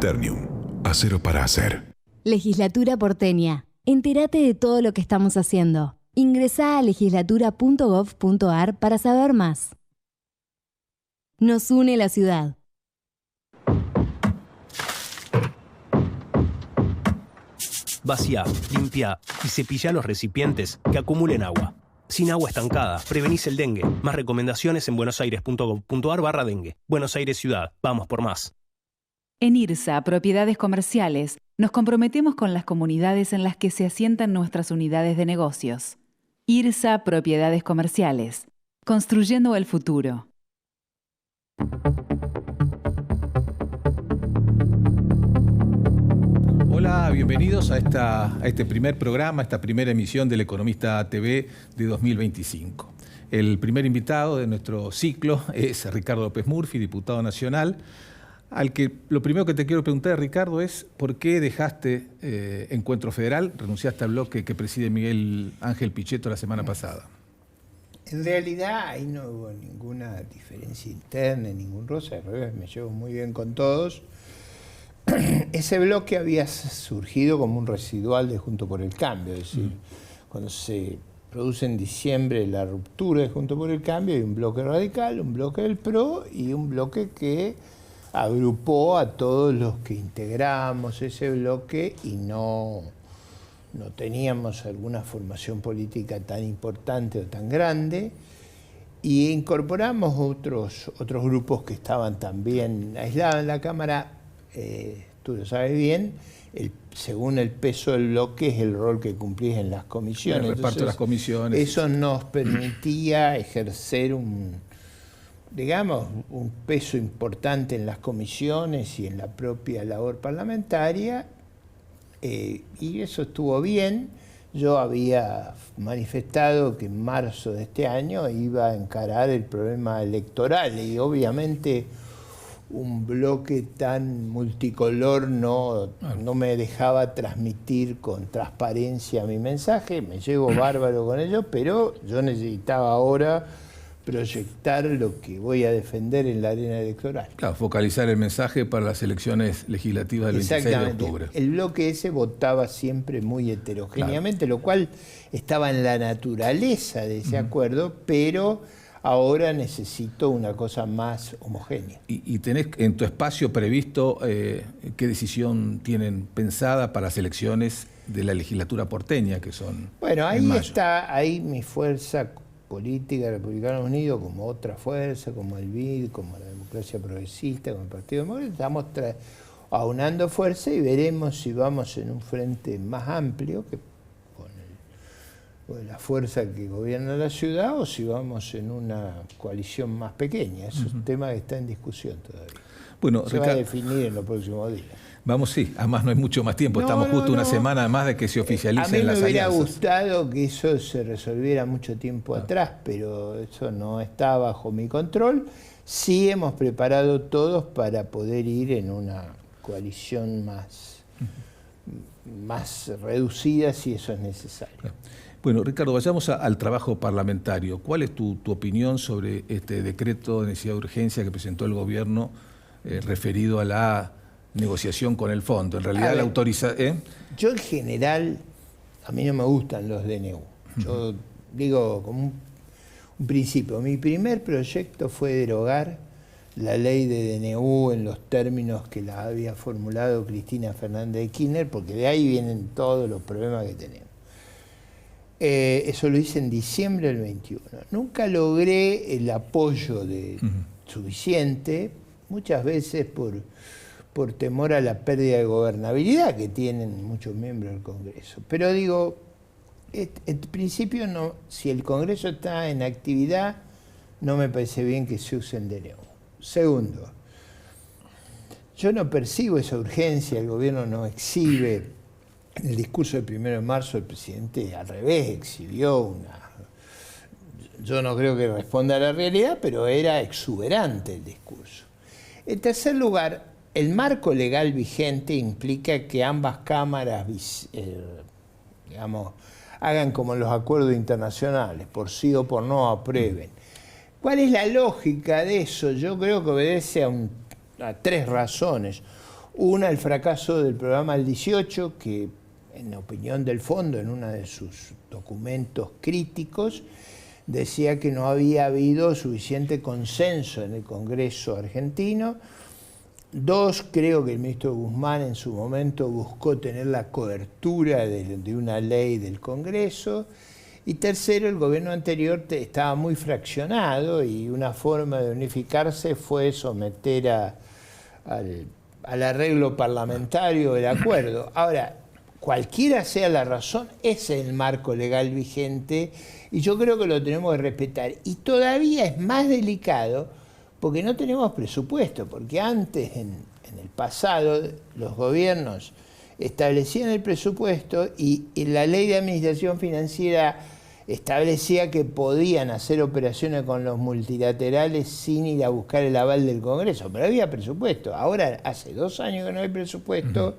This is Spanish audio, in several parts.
Ternium, acero para hacer. Legislatura porteña. Entérate de todo lo que estamos haciendo. Ingresá a legislatura.gov.ar para saber más. Nos une la ciudad. Vacía, limpia y cepilla los recipientes que acumulen agua. Sin agua estancada, prevenís el dengue. Más recomendaciones en buenosaires.gov.ar/dengue. Buenos Aires Ciudad. Vamos por más. En IRSA, Propiedades Comerciales, nos comprometemos con las comunidades en las que se asientan nuestras unidades de negocios. IRSA Propiedades Comerciales. Construyendo el futuro. Hola, bienvenidos a este primer programa, esta primera emisión del Economista TV de 2025. El primer invitado de nuestro ciclo es Ricardo López Murphy, diputado nacional, al que lo primero que te quiero preguntar, Ricardo, es ¿por qué dejaste Encuentro Federal, renunciaste al bloque que preside Miguel Ángel Pichetto la semana pasada? En realidad ahí no hubo ninguna diferencia interna, ningún roce, al revés, me llevo muy bien con todos. Ese bloque había surgido como un residual de Junto por el Cambio, es decir, cuando se produce en diciembre la ruptura de Junto por el Cambio, hay un bloque radical, un bloque del PRO y un bloque que agrupó a todos los que integramos ese bloque y no teníamos alguna formación política tan importante o tan grande, y incorporamos otros grupos que estaban también aislados en la Cámara. Tú lo sabes bien, según el peso del bloque es el rol que cumplís en las comisiones. El reparto de las comisiones. Eso nos permitía ejercer un peso importante en las comisiones y en la propia labor parlamentaria, y eso estuvo bien. Yo había manifestado que en marzo de este año iba a encarar el problema electoral y obviamente un bloque tan multicolor no me dejaba transmitir con transparencia mi mensaje. Me llevo bárbaro con ello, pero yo necesitaba ahora proyectar lo que voy a defender en la arena electoral. Claro, focalizar el mensaje para las elecciones legislativas del 26 de octubre. El bloque ese votaba siempre muy heterogéneamente, lo cual estaba en la naturaleza de ese acuerdo, pero ahora necesito una cosa más homogénea. ¿Y tenés en tu espacio previsto qué decisión tienen pensada para las elecciones de la legislatura porteña, que son Bueno, ahí en mayo? está mi fuerza política, Republicanos Unidos, como otra fuerza, como el BID, como la Democracia Progresista, como el Partido Demócrata. Estamos aunando fuerza y veremos si vamos en un frente más amplio que con la fuerza que gobierna la ciudad, o si vamos en una coalición más pequeña. Es un tema que está en discusión todavía. Bueno, se va a definir en los próximos días. Vamos, sí, además no hay mucho más tiempo, estamos justo una semana más de que se oficialicen las alianzas. A mí me hubiera gustado que eso se resolviera mucho tiempo atrás, pero eso no está bajo mi control. Sí hemos preparado todos para poder ir en una coalición más reducida si eso es necesario. Bueno, Ricardo, vayamos al trabajo parlamentario. ¿Cuál es tu opinión sobre este decreto de necesidad de urgencia que presentó el gobierno referido a la negociación con el fondo? En realidad, Yo en general, a mí no me gustan los DNU. Yo digo como un principio, mi primer proyecto fue derogar la ley de DNU en los términos que la había formulado Cristina Fernández de Kirchner, porque de ahí vienen todos los problemas que tenemos. Eso lo hice en diciembre del 21. Nunca logré el apoyo suficiente, muchas veces por temor a la pérdida de gobernabilidad que tienen muchos miembros del Congreso. Pero digo, en principio no, si el Congreso está en actividad, no me parece bien que se usen de nuevo. Segundo, yo no percibo esa urgencia, el gobierno no exhibe. En el discurso del 1 de marzo el presidente al revés exhibió una... Yo no creo que responda a la realidad, pero era exuberante el discurso. En tercer lugar, el marco legal vigente implica que ambas cámaras, digamos, hagan como en los acuerdos internacionales, por sí o por no aprueben. ¿Cuál es la lógica de eso? Yo creo que obedece a tres razones. Una, el fracaso del programa del 18, que en opinión del Fondo, en uno de sus documentos críticos, decía que no había habido suficiente consenso en el Congreso argentino. Dos, creo que el ministro Guzmán en su momento buscó tener la cobertura de una ley del Congreso. Y tercero, el gobierno anterior estaba muy fraccionado y una forma de unificarse fue someter al arreglo parlamentario el acuerdo. Ahora, cualquiera sea la razón, ese es el marco legal vigente y yo creo que lo tenemos que respetar. Y todavía es más delicado porque no tenemos presupuesto, porque antes, en el pasado, los gobiernos establecían el presupuesto y la ley de administración financiera establecía que podían hacer operaciones con los multilaterales sin ir a buscar el aval del Congreso, pero había presupuesto. Ahora hace 2 años que no hay presupuesto.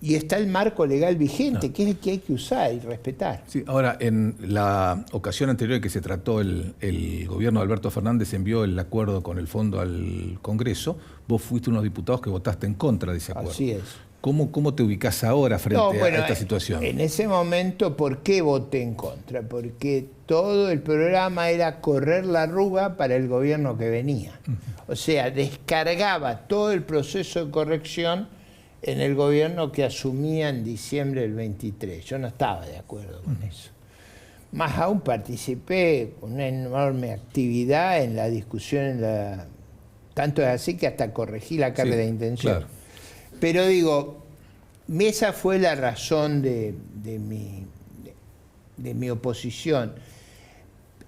Y está el marco legal vigente, que es el que hay que usar y respetar. Sí, ahora, en la ocasión anterior en que se trató, el gobierno de Alberto Fernández envió el acuerdo con el fondo al Congreso. Vos fuiste uno de los diputados que votaste en contra de ese acuerdo. Así es. ¿Cómo te ubicás ahora frente a esta situación? En ese momento, ¿por qué voté en contra? Porque todo el programa era correr la arruga para el gobierno que venía. O sea, descargaba todo el proceso de corrección en el gobierno que asumía en diciembre del 23. Yo no estaba de acuerdo con eso. Más aún participé con una enorme actividad en la discusión, tanto es así que hasta corregí la carta de intención. Claro. Pero digo, esa fue la razón de mi oposición.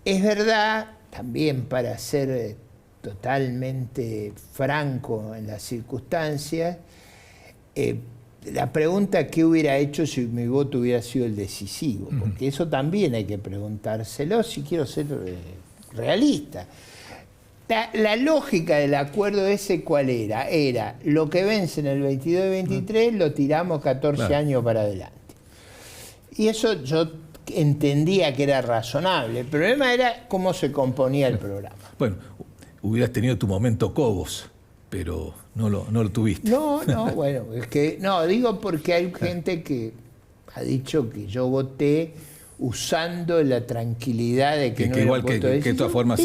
Es verdad, también para ser totalmente franco en las circunstancias, la pregunta ¿qué hubiera hecho si mi voto hubiera sido el decisivo? Porque eso también hay que preguntárselo si quiero ser realista. La lógica del acuerdo ese, ¿cuál era? Era lo que vence en el 22 y 23 lo tiramos 14 años para adelante. Y eso yo entendía que era razonable. El problema era cómo se componía el programa. Bueno, hubieras tenido tu momento Cobos, pero no lo tuviste. No, bueno, es que no, digo porque hay gente que ha dicho que yo voté usando la tranquilidad de que no igual era voto que de todas formas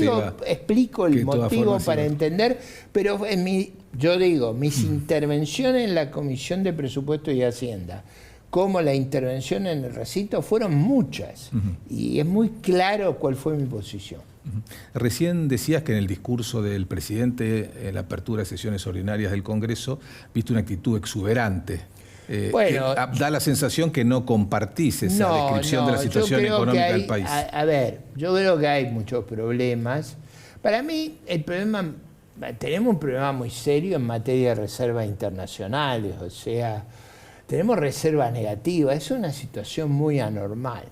explico el motivo para entender, pero yo digo, mis intervenciones en la Comisión de Presupuesto y Hacienda, como la intervención en el recinto, fueron muchas, y es muy claro cuál fue mi posición. Recién decías que en el discurso del presidente en la apertura de sesiones ordinarias del Congreso viste una actitud exuberante. Bueno, da la sensación que no compartís esa descripción de la situación económica del país. A ver, yo creo que hay muchos problemas. Para mí, tenemos un problema muy serio en materia de reservas internacionales, o sea, tenemos reservas negativas, es una situación muy anormal.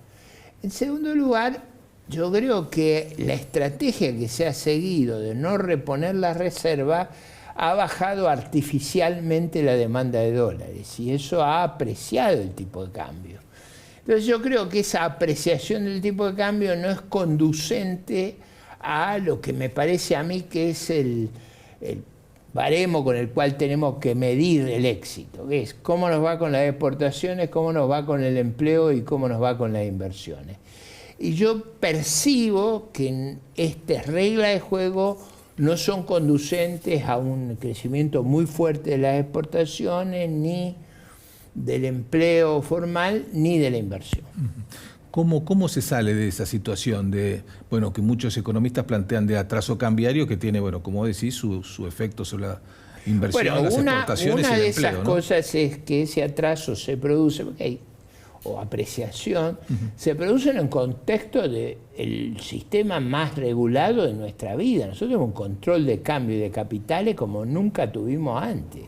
En segundo lugar, yo creo que la estrategia que se ha seguido de no reponer las reservas ha bajado artificialmente la demanda de dólares y eso ha apreciado el tipo de cambio. Entonces yo creo que esa apreciación del tipo de cambio no es conducente a lo que me parece a mí que es el baremo con el cual tenemos que medir el éxito, que es cómo nos va con las exportaciones, cómo nos va con el empleo y cómo nos va con las inversiones. Y yo percibo que estas reglas de juego no son conducentes a un crecimiento muy fuerte de las exportaciones, ni del empleo formal, ni de la inversión. ¿Cómo se sale de esa situación de, bueno, que muchos economistas plantean de atraso cambiario que tiene, bueno, como decís, su efecto sobre la inversión, las exportaciones y el empleo? Una de esas cosas es que ese atraso se produce, porque hay o apreciación, se produce en un contexto del sistema más regulado de nuestra vida. Nosotros tenemos un control de cambio y de capitales como nunca tuvimos antes.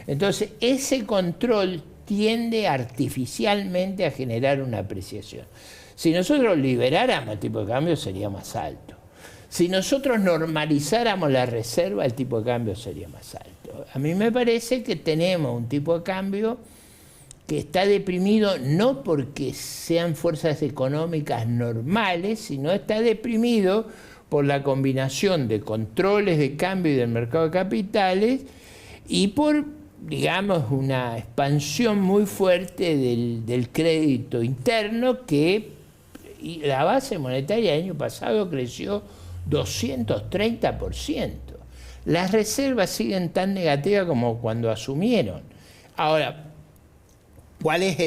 Entonces, ese control tiende artificialmente a generar una apreciación. Si nosotros liberáramos el tipo de cambio, sería más alto. Si nosotros normalizáramos la reserva, el tipo de cambio sería más alto. A mí me parece que tenemos un tipo de cambio que está deprimido no porque sean fuerzas económicas normales, sino está deprimido por la combinación de controles de cambio y del mercado de capitales y por, digamos, una expansión muy fuerte del crédito interno que la base monetaria el año pasado creció 230%. Las reservas siguen tan negativas como cuando asumieron. Ahora, ¿cuál es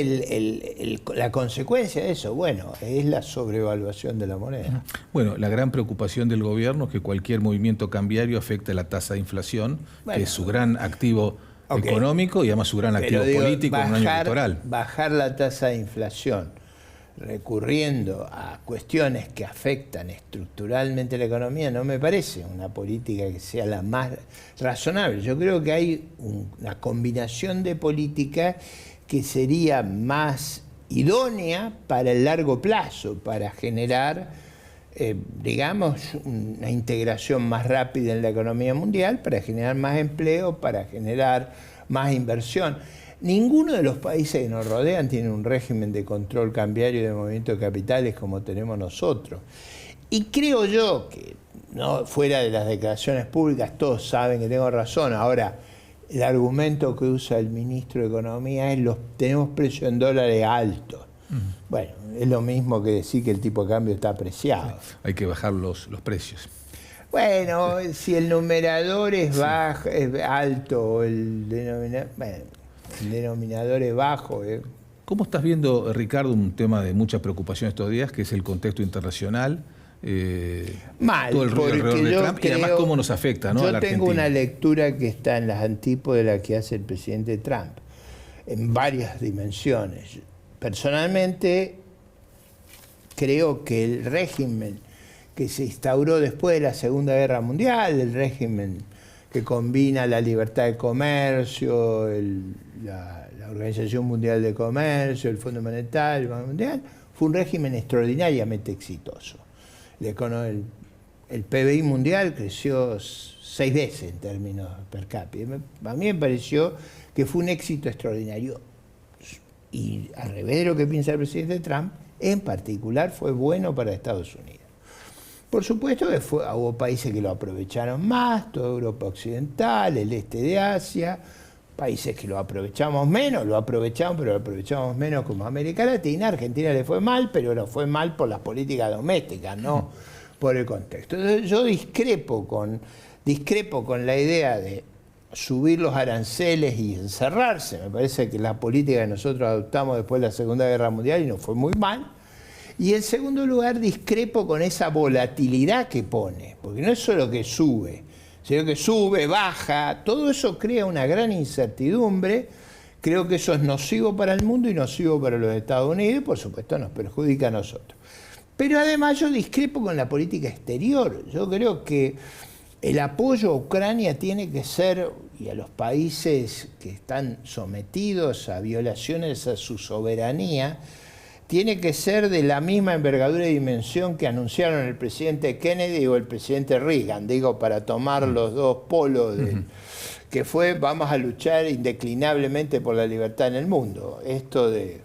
la consecuencia de eso? Bueno, es la sobrevaluación de la moneda. Bueno, la gran preocupación del gobierno es que cualquier movimiento cambiario afecte a la tasa de inflación, que es su gran activo económico y además su gran activo político en un año electoral. Bajar la tasa de inflación recurriendo a cuestiones que afectan estructuralmente la economía no me parece una política que sea la más razonable. Yo creo que hay una combinación de políticas que sería más idónea para el largo plazo, para generar, digamos, una integración más rápida en la economía mundial, para generar más empleo, para generar más inversión. Ninguno de los países que nos rodean tiene un régimen de control cambiario y de movimiento de capitales como tenemos nosotros. Y creo yo que, no, fuera de las declaraciones públicas, todos saben que tengo razón. Ahora, el argumento que usa el ministro de Economía es tenemos precio en dólares altos. Bueno, es lo mismo que decir que el tipo de cambio está apreciado. Hay que bajar los precios. Bueno, si el numerador es bajo, es alto, el denominador es bajo. ¿Cómo estás viendo, Ricardo, un tema de mucha preocupación estos días, que es el contexto internacional? Mal, todo el ruido alrededor de Trump y además cómo nos afecta, ¿no? Yo tengo una lectura que está en las antípodas de la que hace el presidente Trump, en varias dimensiones. Personalmente, creo que el régimen que se instauró después de la Segunda Guerra Mundial, el régimen que combina la libertad de comercio, la Organización Mundial de Comercio, el Fondo Monetario, el Banco Mundial, fue un régimen extraordinariamente exitoso. El PBI mundial creció 6 veces en términos per cápita. A mí me pareció que fue un éxito extraordinario. Y al revés de lo que piensa el presidente Trump, en particular fue bueno para Estados Unidos. Por supuesto que hubo países que lo aprovecharon más, toda Europa Occidental, el este de Asia, países que lo aprovechamos menos, pero lo aprovechamos menos como América Latina. A Argentina le fue mal, pero no fue mal por las políticas domésticas, no por el contexto. Entonces, yo discrepo con la idea de subir los aranceles y encerrarse. Me parece que la política que nosotros adoptamos después de la Segunda Guerra Mundial y nos fue muy mal. Y en segundo lugar, discrepo con esa volatilidad que pone, porque no es solo que sube, sino que sube, baja, todo eso crea una gran incertidumbre. Creo que eso es nocivo para el mundo y nocivo para los Estados Unidos y por supuesto nos perjudica a nosotros. Pero además yo discrepo con la política exterior. Yo creo que el apoyo a Ucrania tiene que ser, y a los países que están sometidos a violaciones a su soberanía, tiene que ser de la misma envergadura y dimensión que anunciaron el presidente Kennedy o el presidente Reagan, digo, para tomar los dos polos, que fue vamos a luchar indeclinablemente por la libertad en el mundo. Esto de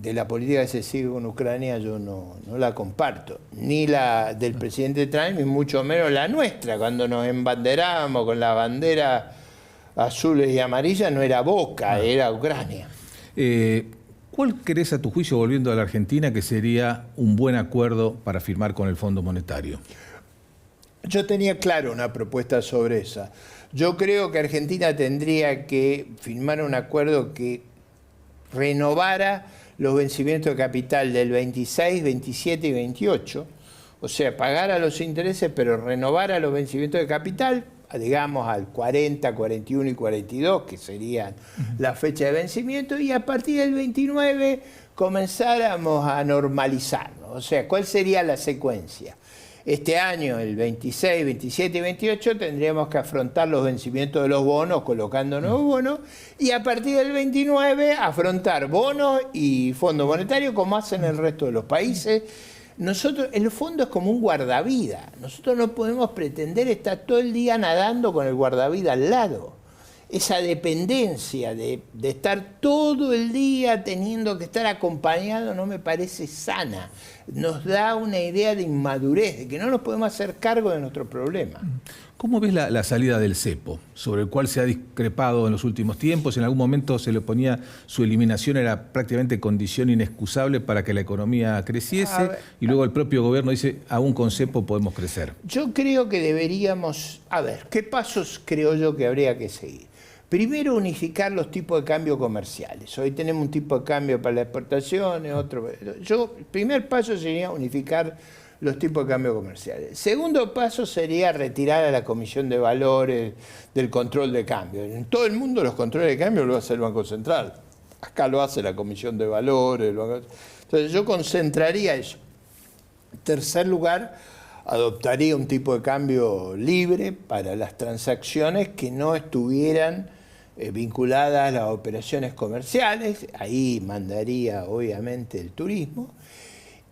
la política que se sigue con Ucrania yo no la comparto, ni la del presidente Trump, ni mucho menos la nuestra. Cuando nos embanderábamos con la bandera azules y amarillas no era Boca, era Ucrania. ¿Cuál crees, a tu juicio, volviendo a la Argentina, que sería un buen acuerdo para firmar con el Fondo Monetario? Yo tenía claro una propuesta sobre esa. Yo creo que Argentina tendría que firmar un acuerdo que renovara los vencimientos de capital del 26, 27 y 28, o sea, pagara los intereses, pero renovara los vencimientos de capital digamos, al 40, 41 y 42, que serían la fecha de vencimiento, y a partir del 29 comenzáramos a normalizarnos. O sea, ¿cuál sería la secuencia? Este año, el 26, 27 y 28, tendríamos que afrontar los vencimientos de los bonos, colocando nuevos bonos, y a partir del 29 afrontar bonos y Fondo Monetario como hacen el resto de los países. Nosotros, el fondo es como un guardavidas. Nosotros no podemos pretender estar todo el día nadando con el guardavidas al lado. Esa dependencia de estar todo el día teniendo que estar acompañado no me parece sana. Nos da una idea de inmadurez, de que no nos podemos hacer cargo de nuestros problemas. ¿Cómo ves la salida del cepo, sobre el cual se ha discrepado en los últimos tiempos? En algún momento se le ponía su eliminación, era prácticamente condición inexcusable para que la economía creciese, y luego el propio gobierno dice, aún con cepo podemos crecer. Yo creo que deberíamos, ¿qué pasos creo yo que habría que seguir? Primero, unificar los tipos de cambio comerciales. Hoy tenemos un tipo de cambio para las exportaciones, otro. El primer paso sería unificar los tipos de cambio comerciales. Segundo paso sería retirar a la Comisión de Valores del control de cambio. En todo el mundo los controles de cambio lo hace el Banco Central. Acá lo hace la Comisión de Valores. Entonces yo concentraría eso. En tercer lugar, adoptaría un tipo de cambio libre para las transacciones que no estuvieran vinculadas a las operaciones comerciales. Ahí mandaría obviamente el turismo.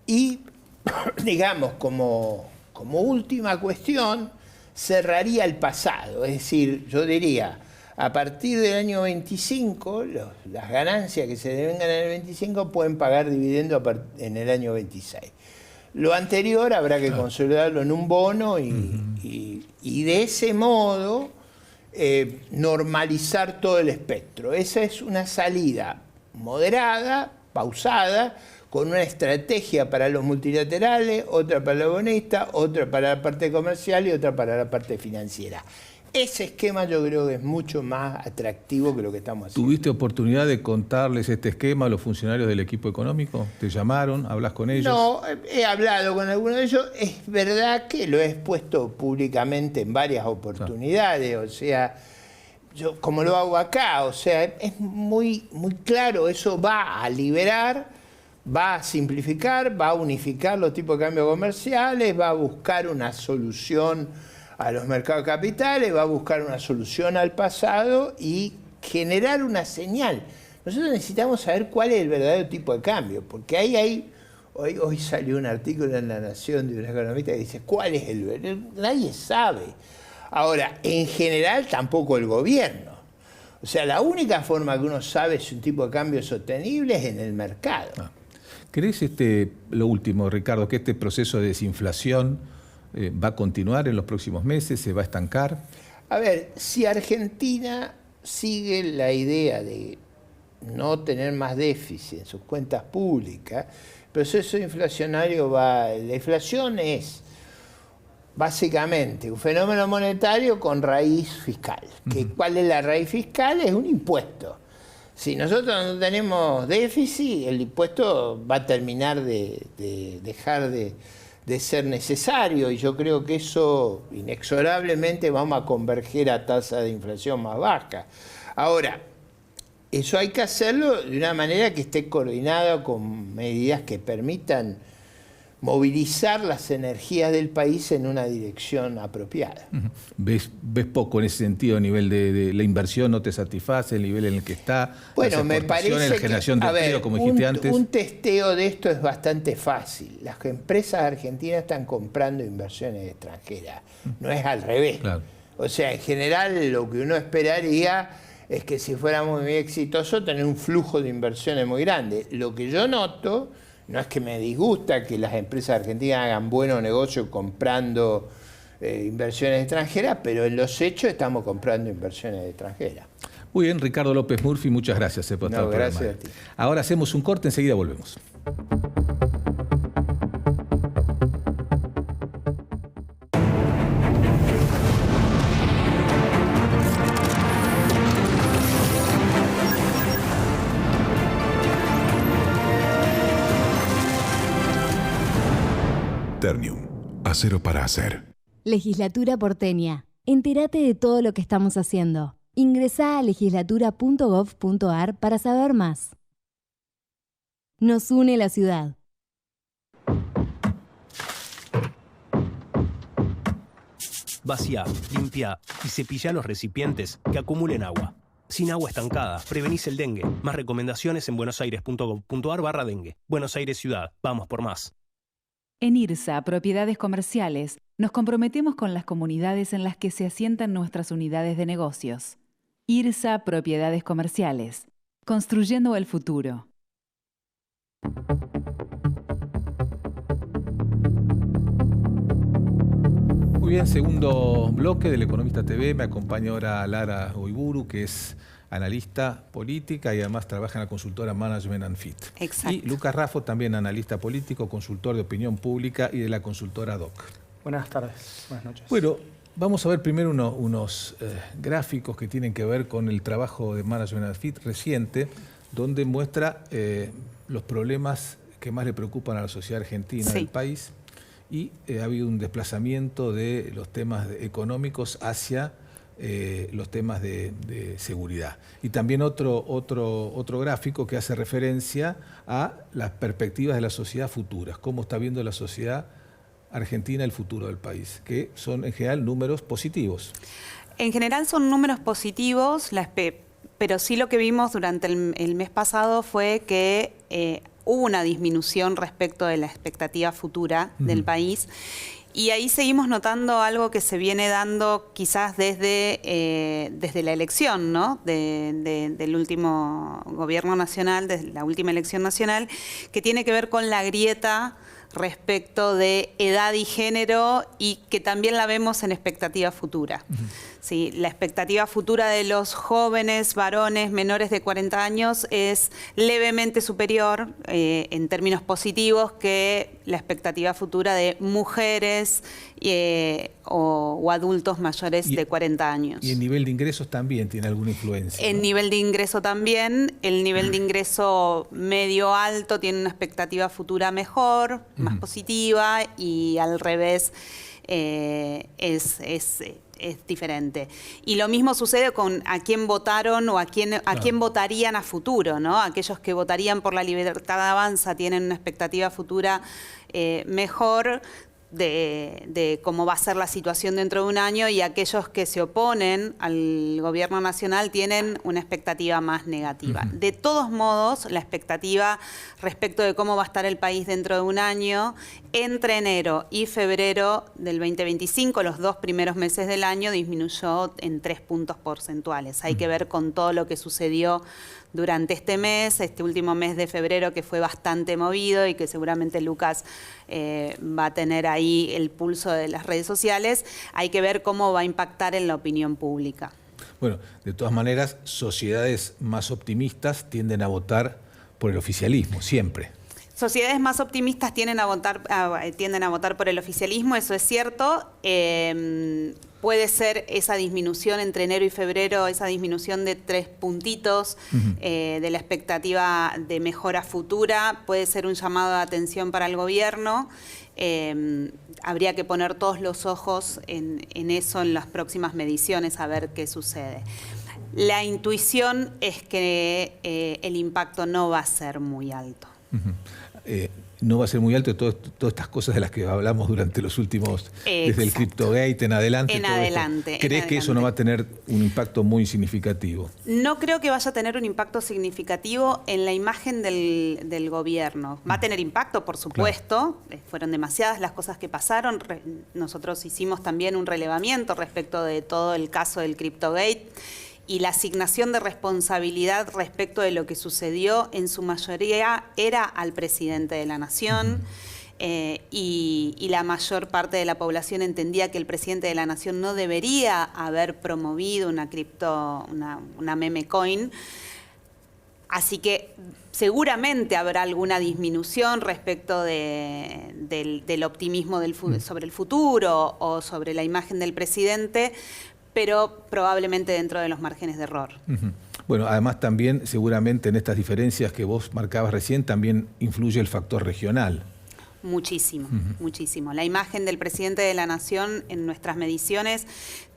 Y digamos, como última cuestión, cerraría el pasado. Es decir, yo diría, a partir del año 25, las ganancias que se devengan en el 25 pueden pagar dividendos en el año 26. Lo anterior habrá que consolidarlo en un bono y de ese modo normalizar todo el espectro. Esa es una salida moderada, pausada, con una estrategia para los multilaterales, otra para los bonistas, otra para la parte comercial y otra para la parte financiera. Ese esquema yo creo que es mucho más atractivo que lo que estamos haciendo. ¿Tuviste oportunidad de contarles este esquema a los funcionarios del equipo económico? ¿Te llamaron? ¿Hablas con ellos? No, he hablado con algunos de ellos. Es verdad que lo he expuesto públicamente en varias oportunidades. O sea, yo como lo hago acá, o sea, es muy, muy claro. Eso va a liberar, va a simplificar, va a unificar los tipos de cambio comerciales, va a buscar una solución a los mercados de capitales, va a buscar una solución al pasado y generar una señal. Nosotros necesitamos saber cuál es el verdadero tipo de cambio, porque hoy salió un artículo en La Nación de un economista que dice, ¿cuál es el verdadero? Nadie sabe. Ahora, en general tampoco el gobierno. O sea, la única forma que uno sabe si un tipo de cambio es sostenible es en el mercado. ¿Crees lo último, Ricardo, que este proceso de desinflación va a continuar en los próximos meses? ¿Se va a estancar? A ver, si Argentina sigue la idea de no tener más déficit en sus cuentas públicas, el proceso inflacionario la inflación es básicamente un fenómeno monetario con raíz fiscal. ¿Cuál es la raíz fiscal? Es un impuesto. Si nosotros no tenemos déficit, el impuesto va a terminar de dejar de ser necesario, y yo creo que eso inexorablemente vamos a converger a tasa de inflación más baja. Ahora, eso hay que hacerlo de una manera que esté coordinada con medidas que permitan movilizar las energías del país en una dirección apropiada. ¿Ves poco en ese sentido a nivel de la inversión? ¿No te satisface el nivel en el que está? Bueno, me parece la generación de empleo, como dijiste antes. Un testeo de esto es bastante fácil. Las empresas argentinas están comprando inversiones extranjeras. No es al revés. Claro. O sea, en general lo que uno esperaría es que si fuéramos muy exitosos tener un flujo de inversiones muy grande. Lo que yo noto, no es que me disgusta que las empresas argentinas hagan buenos negocios comprando inversiones extranjeras, pero en los hechos estamos comprando inversiones extranjeras. Muy bien, Ricardo López Murphy, muchas gracias por estar por el programa. Gracias a ti. Ahora hacemos un corte, enseguida volvemos. Ternium. Acero para hacer. Legislatura porteña. Entérate de todo lo que estamos haciendo. Ingresá a legislatura.gov.ar para saber más. Nos une la ciudad. Vacía, limpia y cepilla los recipientes que acumulen agua. Sin agua estancada, prevenís el dengue. Más recomendaciones en buenosaires.gov.ar/dengue. Buenos Aires Ciudad. Vamos por más. En IRSA, Propiedades Comerciales, nos comprometemos con las comunidades en las que se asientan nuestras unidades de negocios. IRSA Propiedades Comerciales. Construyendo el futuro. Muy bien, segundo bloque del Economista TV. Me acompaña ahora Lara Oiburu, que es analista política y además trabaja en la consultora Management and Fit. Exacto. Y Lucas Raffo, también analista político, consultor de opinión pública y de la consultora DOC. Buenas tardes, buenas noches. Bueno, vamos a ver primero unos gráficos que tienen que ver con el trabajo de Management and Fit reciente, donde muestra los problemas que más le preocupan a la sociedad argentina del país. Y ha habido un desplazamiento de los temas económicos hacia los temas de seguridad. Y también otro gráfico que hace referencia a las perspectivas de la sociedad futuras, cómo está viendo la sociedad argentina el futuro del país, que son en general números positivos. En general son números positivos, pero sí lo que vimos durante el mes pasado fue que hubo una disminución respecto de la expectativa futura del país. Y ahí seguimos notando algo que se viene dando quizás desde la elección, ¿no? del último gobierno nacional, desde la última elección nacional, que tiene que ver con la grieta respecto de edad y género y que también la vemos en expectativa futura. Sí, la expectativa futura de los jóvenes varones menores de 40 años es levemente superior en términos positivos que la expectativa futura de mujeres o adultos mayores de 40 años. Y el nivel de ingresos también tiene alguna influencia. El nivel de ingreso también, el nivel de ingreso medio alto tiene una expectativa futura mejor, más positiva, y al revés es diferente. Y lo mismo sucede con a quién votaron o a quién votarían a futuro, ¿no? Aquellos que votarían por La Libertad Avanza tienen una expectativa futura mejor de cómo va a ser la situación dentro de un año, y aquellos que se oponen al gobierno nacional tienen una expectativa más negativa. De todos modos, la expectativa respecto de cómo va a estar el país dentro de un año, entre enero y febrero del 2025, los 2 primeros meses del año, disminuyó en 3 puntos porcentuales. Hay que ver con todo lo que sucedió durante este mes, este último mes de febrero, que fue bastante movido y que seguramente Lucas va a tener ahí el pulso de las redes sociales. Hay que ver cómo va a impactar en la opinión pública. Bueno, de todas maneras, sociedades más optimistas tienden a votar por el oficialismo, siempre. Sociedades más optimistas tienden a votar por el oficialismo, eso es cierto. Puede ser esa disminución entre enero y febrero, esa disminución de 3 puntitos de la expectativa de mejora futura, puede ser un llamado de atención para el gobierno. Habría que poner todos los ojos en eso en las próximas mediciones, a ver qué sucede. La intuición es que el impacto no va a ser muy alto. No va a ser muy alto todas estas cosas de las que hablamos durante los últimos, desde el CryptoGate en adelante. ¿Crees que eso no va a tener un impacto muy significativo? No creo que vaya a tener un impacto significativo en la imagen del gobierno. Va a tener impacto, por supuesto. Claro. Fueron demasiadas las cosas que pasaron. Nosotros hicimos también un relevamiento respecto de todo el caso del CryptoGate. Y la asignación de responsabilidad respecto de lo que sucedió en su mayoría era al presidente de la Nación, y la mayor parte de la población entendía que el presidente de la Nación no debería haber promovido una meme coin. Así que seguramente habrá alguna disminución respecto del optimismo sobre el futuro o sobre la imagen del presidente, pero probablemente dentro de los márgenes de error. Bueno, además también seguramente en estas diferencias que vos marcabas recién también influye el factor regional. Muchísimo, muchísimo. La imagen del presidente de la Nación en nuestras mediciones,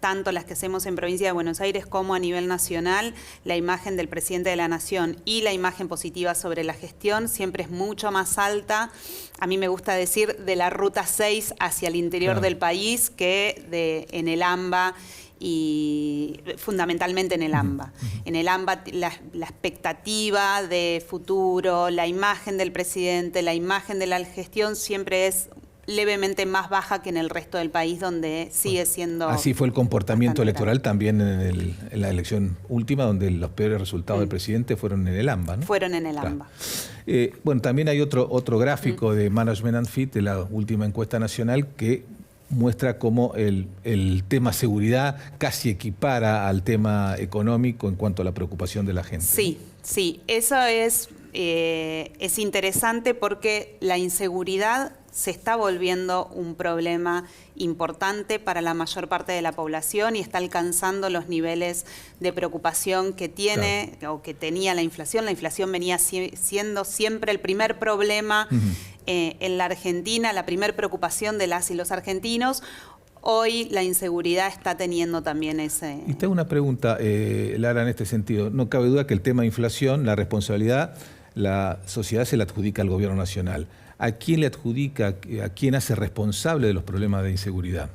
tanto las que hacemos en Provincia de Buenos Aires como a nivel nacional, la imagen del presidente de la Nación y la imagen positiva sobre la gestión siempre es mucho más alta. A mí me gusta decir de la Ruta 6 hacia el interior del país que en el AMBA, y fundamentalmente en el AMBA. En el AMBA la expectativa de futuro, la imagen del presidente, la imagen de la gestión siempre es levemente más baja que en el resto del país, donde sigue siendo... Así fue el comportamiento electoral también en la elección última, donde los peores resultados del presidente fueron en el AMBA, ¿no? Fueron en el AMBA. Bueno, también hay otro gráfico de Management and Fit, de la última encuesta nacional, que muestra cómo el tema seguridad casi equipara al tema económico en cuanto a la preocupación de la gente. Sí, sí, eso es interesante porque la inseguridad se está volviendo un problema importante para la mayor parte de la población y está alcanzando los niveles de preocupación que tiene o que tenía la inflación. La inflación venía siendo siempre el primer problema en la Argentina, la primer preocupación de las y los argentinos. Hoy la inseguridad está teniendo también ese... Y tengo una pregunta, Lara, en este sentido. No cabe duda que el tema de inflación, la responsabilidad, la sociedad se la adjudica al gobierno nacional. ¿A quién le adjudica, a quién hace responsable de los problemas de inseguridad?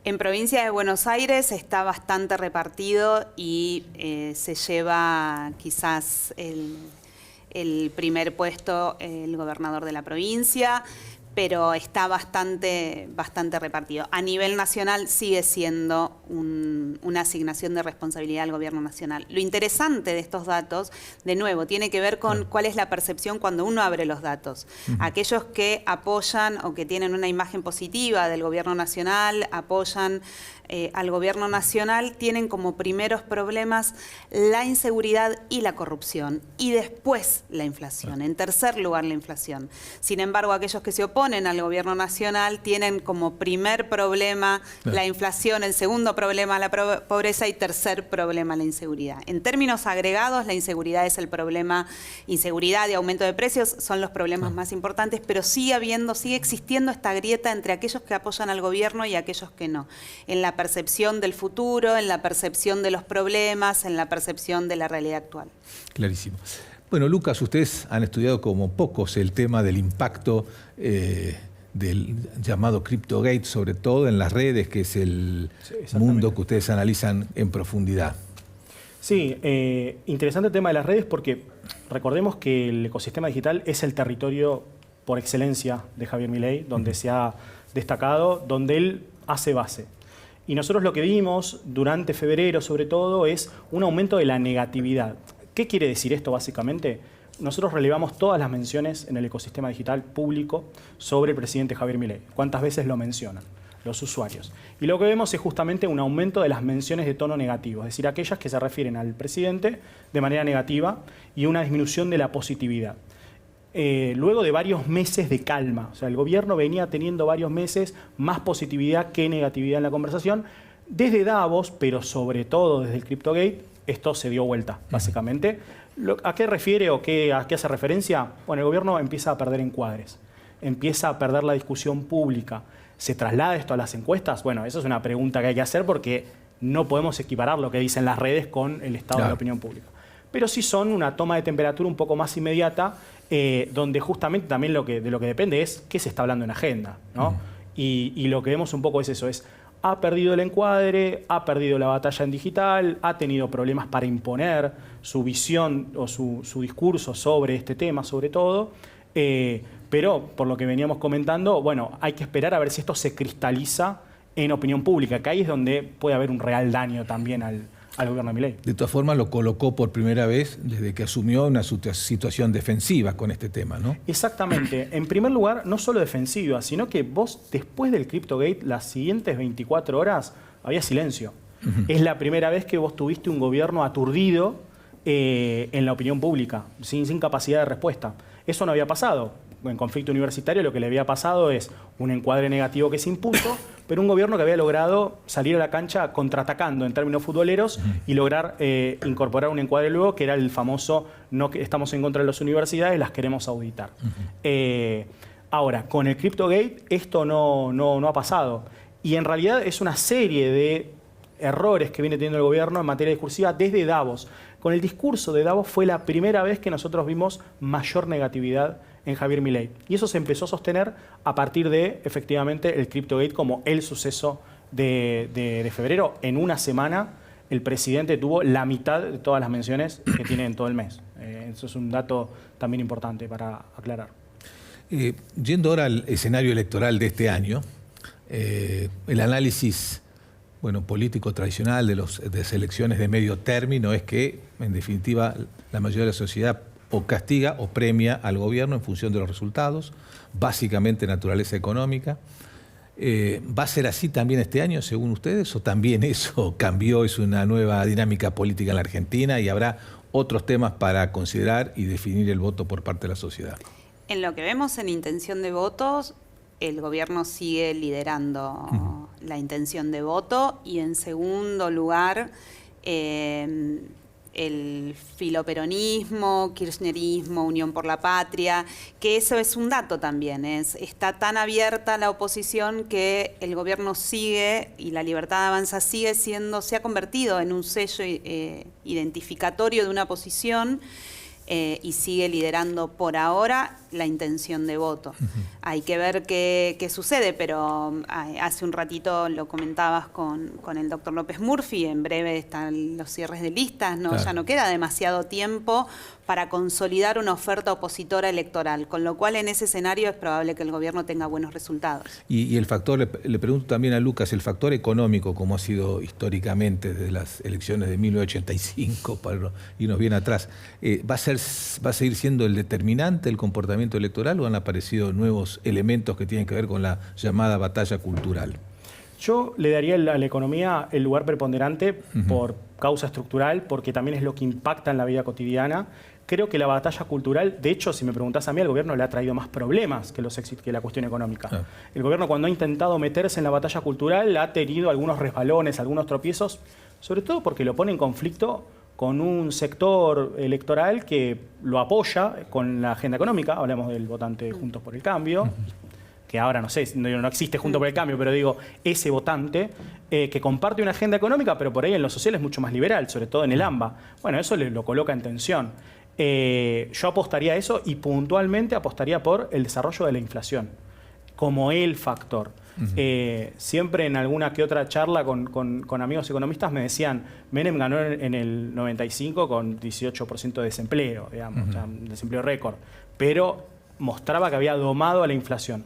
En Provincia de Buenos Aires está bastante repartido y se lleva quizás el primer puesto el gobernador de la provincia, pero está bastante repartido. A nivel nacional sigue siendo una asignación de responsabilidad al gobierno nacional. Lo interesante de estos datos, de nuevo, tiene que ver con cuál es la percepción cuando uno abre los datos. Aquellos que apoyan o que tienen una imagen positiva del gobierno nacional, apoyan al gobierno nacional, tienen como primeros problemas la inseguridad y la corrupción, y después la inflación, en tercer lugar la inflación. Sin embargo, aquellos que se oponen al gobierno nacional tienen como primer problema la inflación, el segundo problema la pobreza y tercer problema la inseguridad. En términos agregados, la inseguridad es el problema, inseguridad y aumento de precios son los problemas más importantes, pero sigue existiendo esta grieta entre aquellos que apoyan al gobierno y aquellos que no, en la percepción del futuro, en la percepción de los problemas, en la percepción de la realidad actual. Clarísimo. Bueno, Lucas, ustedes han estudiado como pocos el tema del impacto del llamado CryptoGate, sobre todo en las redes, que es el mundo que ustedes analizan en profundidad. Sí, interesante el tema de las redes porque recordemos que el ecosistema digital es el territorio por excelencia de Javier Milei, donde se ha destacado, donde él hace base. Y nosotros lo que vimos durante febrero, sobre todo, es un aumento de la negatividad. ¿Qué quiere decir esto, básicamente? Nosotros relevamos todas las menciones en el ecosistema digital público sobre el presidente Javier Milei. ¿Cuántas veces lo mencionan los usuarios? Y lo que vemos es justamente un aumento de las menciones de tono negativo, es decir, aquellas que se refieren al presidente de manera negativa y una disminución de la positividad. Luego de varios meses de calma, o sea, el gobierno venía teniendo varios meses más positividad que negatividad en la conversación. Desde Davos, pero sobre todo desde el CryptoGate, esto se dio vuelta, básicamente. ¿A qué refiere o a qué hace referencia? Bueno, el gobierno empieza a perder encuadres, empieza a perder la discusión pública. ¿Se traslada esto a las encuestas? Bueno, esa es una pregunta que hay que hacer porque no podemos equiparar lo que dicen las redes con el estado de la opinión pública. Pero sí son una toma de temperatura un poco más inmediata, donde justamente también de lo que depende es qué se está hablando en agenda, ¿no? Y lo que vemos un poco es eso, ha perdido el encuadre, ha perdido la batalla en digital, ha tenido problemas para imponer su visión o su discurso sobre este tema, sobre todo, pero por lo que veníamos comentando, bueno, hay que esperar a ver si esto se cristaliza en opinión pública, que ahí es donde puede haber un real daño también al gobierno de Milei. De todas formas, lo colocó por primera vez desde que asumió una situación defensiva con este tema, ¿no? Exactamente. En primer lugar, no solo defensiva, sino que vos, después del CryptoGate, las siguientes 24 horas había silencio. Es la primera vez que vos tuviste un gobierno aturdido en la opinión pública, sin capacidad de respuesta. Eso no había pasado. En conflicto universitario lo que le había pasado es un encuadre negativo que se impuso, pero un gobierno que había logrado salir a la cancha contraatacando en términos futboleros y lograr incorporar un encuadre luego que era el famoso no que estamos en contra de las universidades, las queremos auditar. Ahora, con el CryptoGate esto no ha pasado. Y en realidad es una serie de errores que viene teniendo el gobierno en materia discursiva desde Davos. Con el discurso de Davos fue la primera vez que nosotros vimos mayor negatividad en Javier Milei. Y eso se empezó a sostener a partir de, efectivamente, el CryptoGate como el suceso de febrero. En una semana, el presidente tuvo la mitad de todas las menciones que tiene en todo el mes. Eso es un dato también importante para aclarar. Yendo ahora al escenario electoral de este año, el análisis político tradicional de las elecciones de medio término es que, en definitiva, la mayoría de la sociedad o castiga o premia al gobierno en función de los resultados, básicamente naturaleza económica. ¿Va a ser así también este año, según ustedes, o también eso cambió, es una nueva dinámica política en la Argentina y habrá otros temas para considerar y definir el voto por parte de la sociedad? En lo que vemos en intención de votos, el gobierno sigue liderando la intención de voto, y en segundo lugar el filoperonismo, kirchnerismo, Unión por la Patria, que eso es un dato también. Está tan abierta la oposición que el gobierno sigue, y La Libertad Avanza se ha convertido en un sello identificatorio de una posición, y sigue liderando por ahora la intención de voto. Hay que ver qué sucede, pero hace un ratito lo comentabas con el doctor López Murphy, en breve están los cierres de listas, Claro. Ya no queda demasiado tiempo para consolidar una oferta opositora electoral, con lo cual en ese escenario es probable que el gobierno tenga buenos resultados. Y el factor, le pregunto también a Lucas, el factor económico, como ha sido históricamente desde las elecciones de 1985, para irnos bien atrás, ¿va a seguir siendo el determinante el comportamiento electoral, o han aparecido nuevos elementos que tienen que ver con la llamada batalla cultural? Yo le daría a la economía el lugar preponderante por causa estructural, porque también es lo que impacta en la vida cotidiana. Creo que la batalla cultural, de hecho, si me preguntás a mí, al gobierno le ha traído más problemas que la cuestión económica. El gobierno, cuando ha intentado meterse en la batalla cultural, ha tenido algunos resbalones, algunos tropiezos, sobre todo porque lo pone en conflicto con un sector electoral que lo apoya con la agenda económica. Hablamos del votante Juntos por el Cambio, que ahora no sé, no existe Juntos por el Cambio, pero digo, ese votante que comparte una agenda económica, pero por ahí en lo social es mucho más liberal, sobre todo en el AMBA. Bueno, eso lo coloca en tensión. Yo apostaría a eso, y puntualmente apostaría por el desarrollo de la inflación como el factor. Siempre en alguna que otra charla con amigos economistas me decían, Menem ganó en el 95 con 18% de desempleo, digamos, o sea, un desempleo récord, pero mostraba que había domado a la inflación.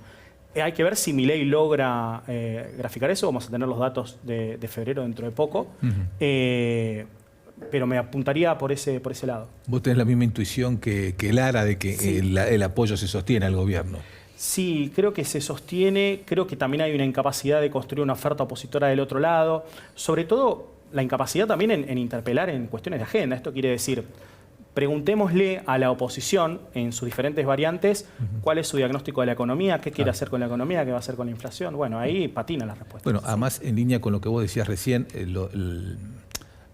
Hay que ver si Milei logra graficar eso. Vamos a tener los datos de febrero dentro de poco. Pero me apuntaría por ese lado. ¿Vos tenés la misma intuición que Lara de que Sí. el apoyo se sostiene al gobierno? Sí, creo que se sostiene. Creo que también hay una incapacidad de construir una oferta opositora del otro lado. Sobre todo, la incapacidad también en interpelar en cuestiones de agenda. Esto quiere decir, preguntémosle a la oposición en sus diferentes variantes cuál es su diagnóstico de la economía, qué quiere hacer con la economía, qué va a hacer con la inflación. Bueno, ahí patina la respuesta. Bueno, además, en línea con lo que vos decías recién,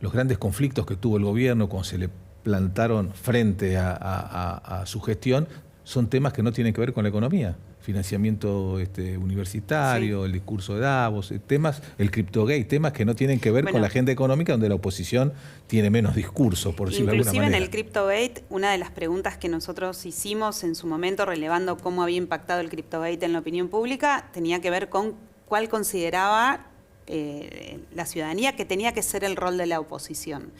los grandes conflictos que tuvo el gobierno cuando se le plantaron frente a su gestión son temas que no tienen que ver con la economía. Financiamiento universitario, el discurso de Davos, temas, el CryptoGate, temas que no tienen que ver con la agenda económica, donde la oposición tiene menos discurso, por decirlo de alguna manera. Inclusive en el CryptoGate, una de las preguntas que nosotros hicimos en su momento, relevando cómo había impactado el CryptoGate en la opinión pública, tenía que ver con cuál consideraba la ciudadanía que tenía que ser el rol de la oposición.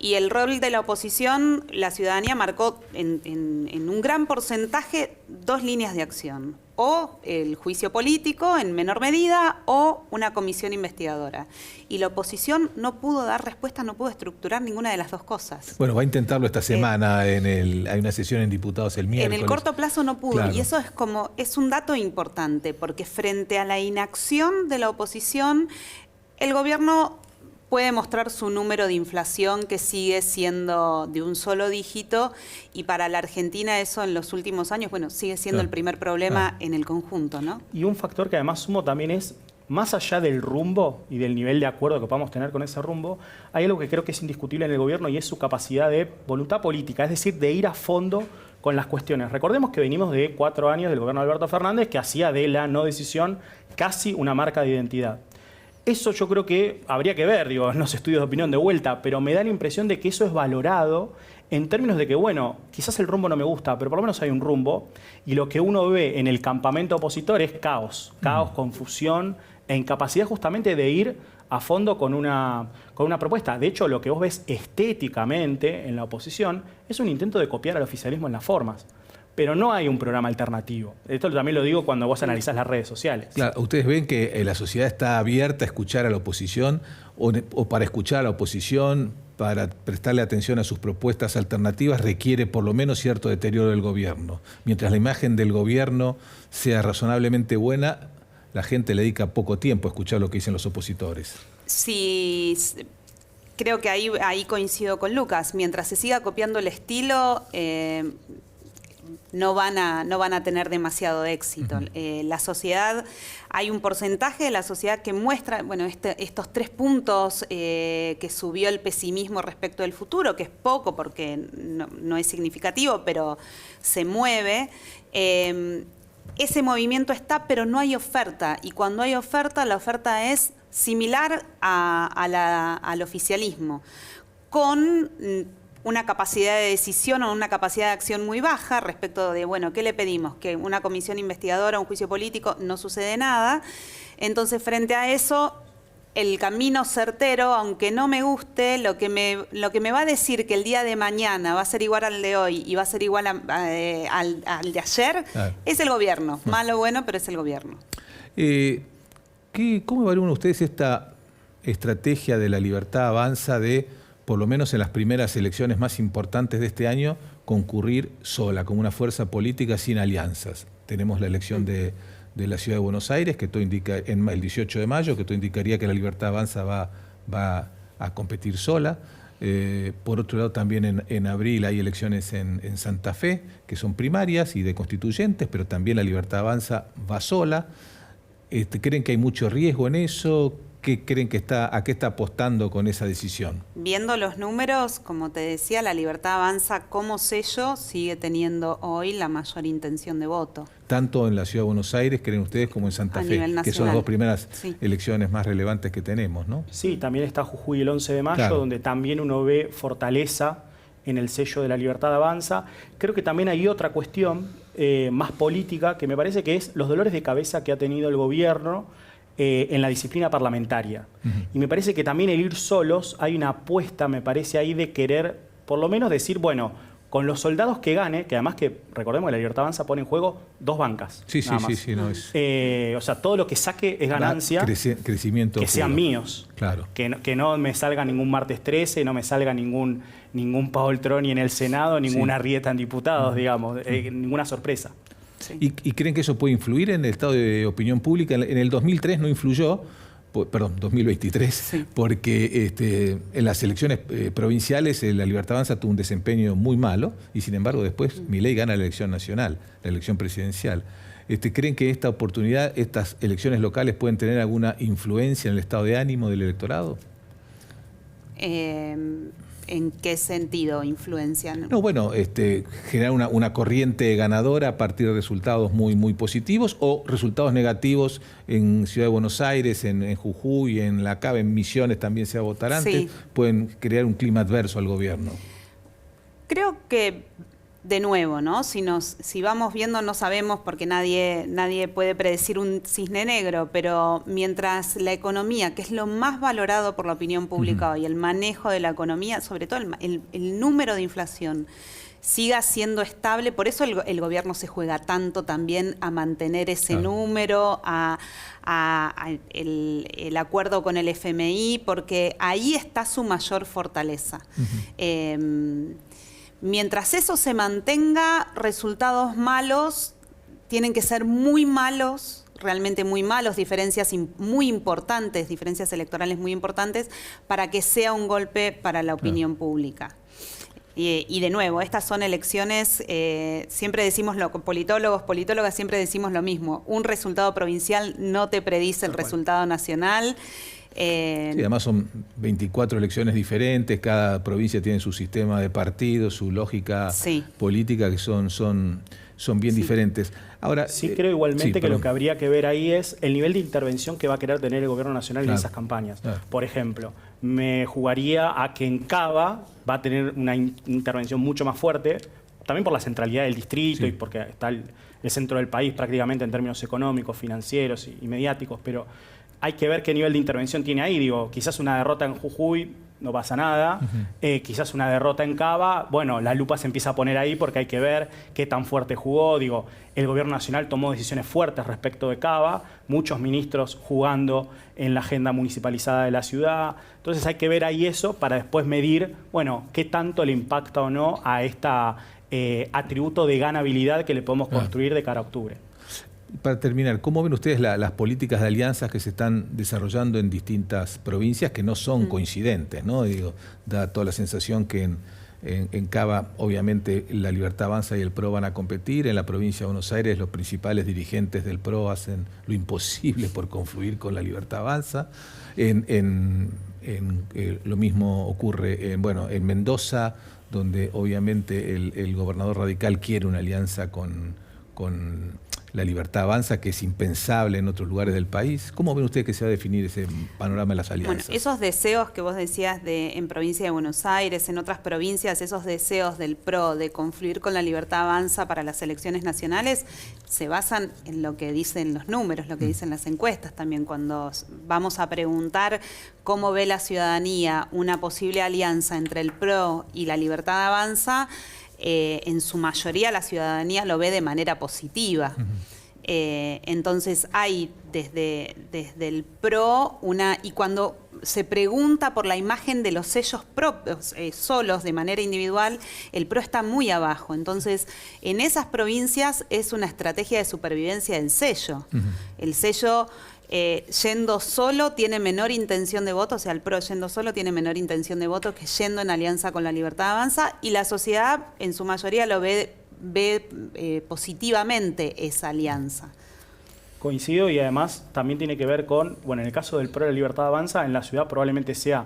Y el rol de la oposición, la ciudadanía marcó en un gran porcentaje dos líneas de acción: o el juicio político en menor medida, o una comisión investigadora. Y la oposición no pudo dar respuesta, no pudo estructurar ninguna de las dos cosas. Bueno, va a intentarlo esta semana, hay una sesión en diputados el miércoles. En el corto plazo no pudo, claro. Y eso es un dato importante, porque frente a la inacción de la oposición, el gobierno puede mostrar su número de inflación, que sigue siendo de un solo dígito, y para la Argentina eso en los últimos años, bueno, sigue siendo el primer problema en el conjunto, ¿no? Y un factor que además sumo también es, más allá del rumbo y del nivel de acuerdo que podamos tener con ese rumbo, hay algo que creo que es indiscutible en el gobierno, y es su capacidad de voluntad política, es decir, de ir a fondo con las cuestiones. Recordemos que venimos de 4 años del gobierno de Alberto Fernández que hacía de la no decisión casi una marca de identidad. Eso yo creo que habría que ver, digo, en los estudios de opinión de vuelta, pero me da la impresión de que eso es valorado en términos de que, bueno, quizás el rumbo no me gusta, pero por lo menos hay un rumbo, y lo que uno ve en el campamento opositor es caos, confusión e incapacidad justamente de ir a fondo con una propuesta. De hecho, lo que vos ves estéticamente en la oposición es un intento de copiar al oficialismo en las formas. Pero no hay un programa alternativo. Esto también lo digo cuando vos analizás las redes sociales. Claro, ¿ustedes ven que la sociedad está abierta a escuchar a la oposición o para escuchar a la oposición, para prestarle atención a sus propuestas alternativas, requiere por lo menos cierto deterioro del gobierno? Mientras la imagen del gobierno sea razonablemente buena, la gente le dedica poco tiempo a escuchar lo que dicen los opositores. Sí, creo que ahí coincido con Lucas. Mientras se siga copiando el estilo, no van a tener demasiado éxito. La sociedad, hay un porcentaje de la sociedad que muestra, bueno, estos 3 puntos que subió el pesimismo respecto del futuro, que es poco porque no es significativo, pero se mueve. Ese movimiento está, pero no hay oferta. Y cuando hay oferta, la oferta es similar al oficialismo, con una capacidad de decisión o una capacidad de acción muy baja respecto de, bueno, ¿qué le pedimos? Que una comisión investigadora, un juicio político, no sucede nada. Entonces, frente a eso, el camino certero, aunque no me guste, lo que me va a decir que el día de mañana va a ser igual al de hoy y va a ser igual al de ayer, es el gobierno. Malo o bueno, pero es el gobierno. ¿Cómo evalúan ustedes esta estrategia de La Libertad Avanza de, por lo menos en las primeras elecciones más importantes de este año, concurrir sola, como una fuerza política sin alianzas? Tenemos la elección de la Ciudad de Buenos Aires, que todo indica, el 18 de mayo, que todo indicaría que La Libertad Avanza va a competir sola. Por otro lado, también en abril hay elecciones en Santa Fe, que son primarias y de constituyentes, pero también La Libertad Avanza va sola. ¿Creen que hay mucho riesgo en eso? ¿Qué creen a qué está apostando con esa decisión? Viendo los números, como te decía, La Libertad Avanza como sello sigue teniendo hoy la mayor intención de voto. Tanto en la Ciudad de Buenos Aires, creen ustedes, como en Santa Fe, que son las 2 primeras elecciones más relevantes que tenemos, ¿no? Sí, también está Jujuy el 11 de mayo, donde también uno ve fortaleza en el sello de La Libertad Avanza. Creo que también hay otra cuestión más política, que me parece que es los dolores de cabeza que ha tenido el gobierno en la disciplina parlamentaria. Y me parece que también el ir solos, hay una apuesta, me parece ahí, de querer por lo menos decir, bueno, con los soldados que gane, que además que, recordemos que La Libertad Avanza pone en juego 2 bancas. Sí, no es... o sea, todo lo que saque es ganancia. Crecimiento. Que sean míos. Claro. Que no me salga ningún martes 13, no me salga ningún Paul Troni en el Senado, ninguna Arrieta en diputados, digamos, ninguna sorpresa. Sí. ¿Y creen que eso puede influir en el estado de opinión pública? En el 2003 no influyó, 2023, porque en las elecciones provinciales La Libertad Avanza tuvo un desempeño muy malo y sin embargo después Milei gana la elección nacional, la elección presidencial. ¿Creen que esta oportunidad, estas elecciones locales pueden tener alguna influencia en el estado de ánimo del electorado? ¿En qué sentido influencian? No, bueno, generar una corriente ganadora a partir de resultados muy, muy positivos o resultados negativos en Ciudad de Buenos Aires, en Jujuy, en La Cava, en Misiones también se va a votar antes, pueden crear un clima adverso al gobierno. Creo que, de nuevo, ¿no? Si vamos viendo, no sabemos porque nadie puede predecir un cisne negro, pero mientras la economía, que es lo más valorado por la opinión pública hoy, el manejo de la economía, sobre todo el número de inflación, siga siendo estable, por eso el gobierno se juega tanto también a mantener ese número, el acuerdo con el FMI, porque ahí está su mayor fortaleza. Mientras eso se mantenga, resultados malos tienen que ser muy malos, realmente muy malos, diferencias muy importantes, diferencias electorales muy importantes, para que sea un golpe para la opinión pública. Y de nuevo, estas son elecciones, siempre decimos, politólogas siempre decimos lo mismo, un resultado provincial no te predice el resultado nacional. Sí, además son 24 elecciones diferentes, cada provincia tiene su sistema de partidos, su lógica política, que son bien diferentes. Ahora, sí, creo igualmente que lo que habría que ver ahí es el nivel de intervención que va a querer tener el gobierno nacional en esas campañas. Por ejemplo, me jugaría a que en Cava va a tener una intervención mucho más fuerte, también por la centralidad del distrito y porque está el centro del país prácticamente en términos económicos, financieros y mediáticos, pero hay que ver qué nivel de intervención tiene ahí. Digo, quizás una derrota en Jujuy no pasa nada, quizás una derrota en Cava, bueno, la lupa se empieza a poner ahí porque hay que ver qué tan fuerte jugó. Digo, el gobierno nacional tomó decisiones fuertes respecto de Cava, muchos ministros jugando en la agenda municipalizada de la ciudad. Entonces hay que ver ahí eso para después medir, bueno, qué tanto le impacta o no a esta atributo de ganabilidad que le podemos construir de cara a octubre. Para terminar, ¿cómo ven ustedes las políticas de alianzas que se están desarrollando en distintas provincias que no son coincidentes, ¿no? Digo, da toda la sensación que en Cava, obviamente, la Libertad Avanza y el PRO van a competir. En la provincia de Buenos Aires, los principales dirigentes del PRO hacen lo imposible por confluir con la Libertad Avanza. Lo mismo ocurre en Mendoza, donde obviamente el gobernador radical quiere una alianza con la Libertad Avanza, que es impensable en otros lugares del país. ¿Cómo ven ustedes que se va a definir ese panorama de las alianzas? Bueno, esos deseos que vos decías en provincia de Buenos Aires, en otras provincias, esos deseos del PRO de confluir con la Libertad Avanza para las elecciones nacionales, se basan en lo que dicen los números, lo que dicen las encuestas también. Cuando vamos a preguntar cómo ve la ciudadanía una posible alianza entre el PRO y la Libertad Avanza, en su mayoría la ciudadanía lo ve de manera positiva. Entonces hay desde el PRO y cuando se pregunta por la imagen de los sellos propios, solos, de manera individual, el PRO está muy abajo. Entonces, en esas provincias es una estrategia de supervivencia del sello. El sello yendo solo tiene menor intención de voto, o sea, el PRO yendo solo tiene menor intención de voto que yendo en alianza con la Libertad Avanza, y la sociedad en su mayoría lo ve positivamente esa alianza. Coincido, y además también tiene que ver con, bueno, en el caso del PRO de la Libertad Avanza, en la ciudad probablemente sea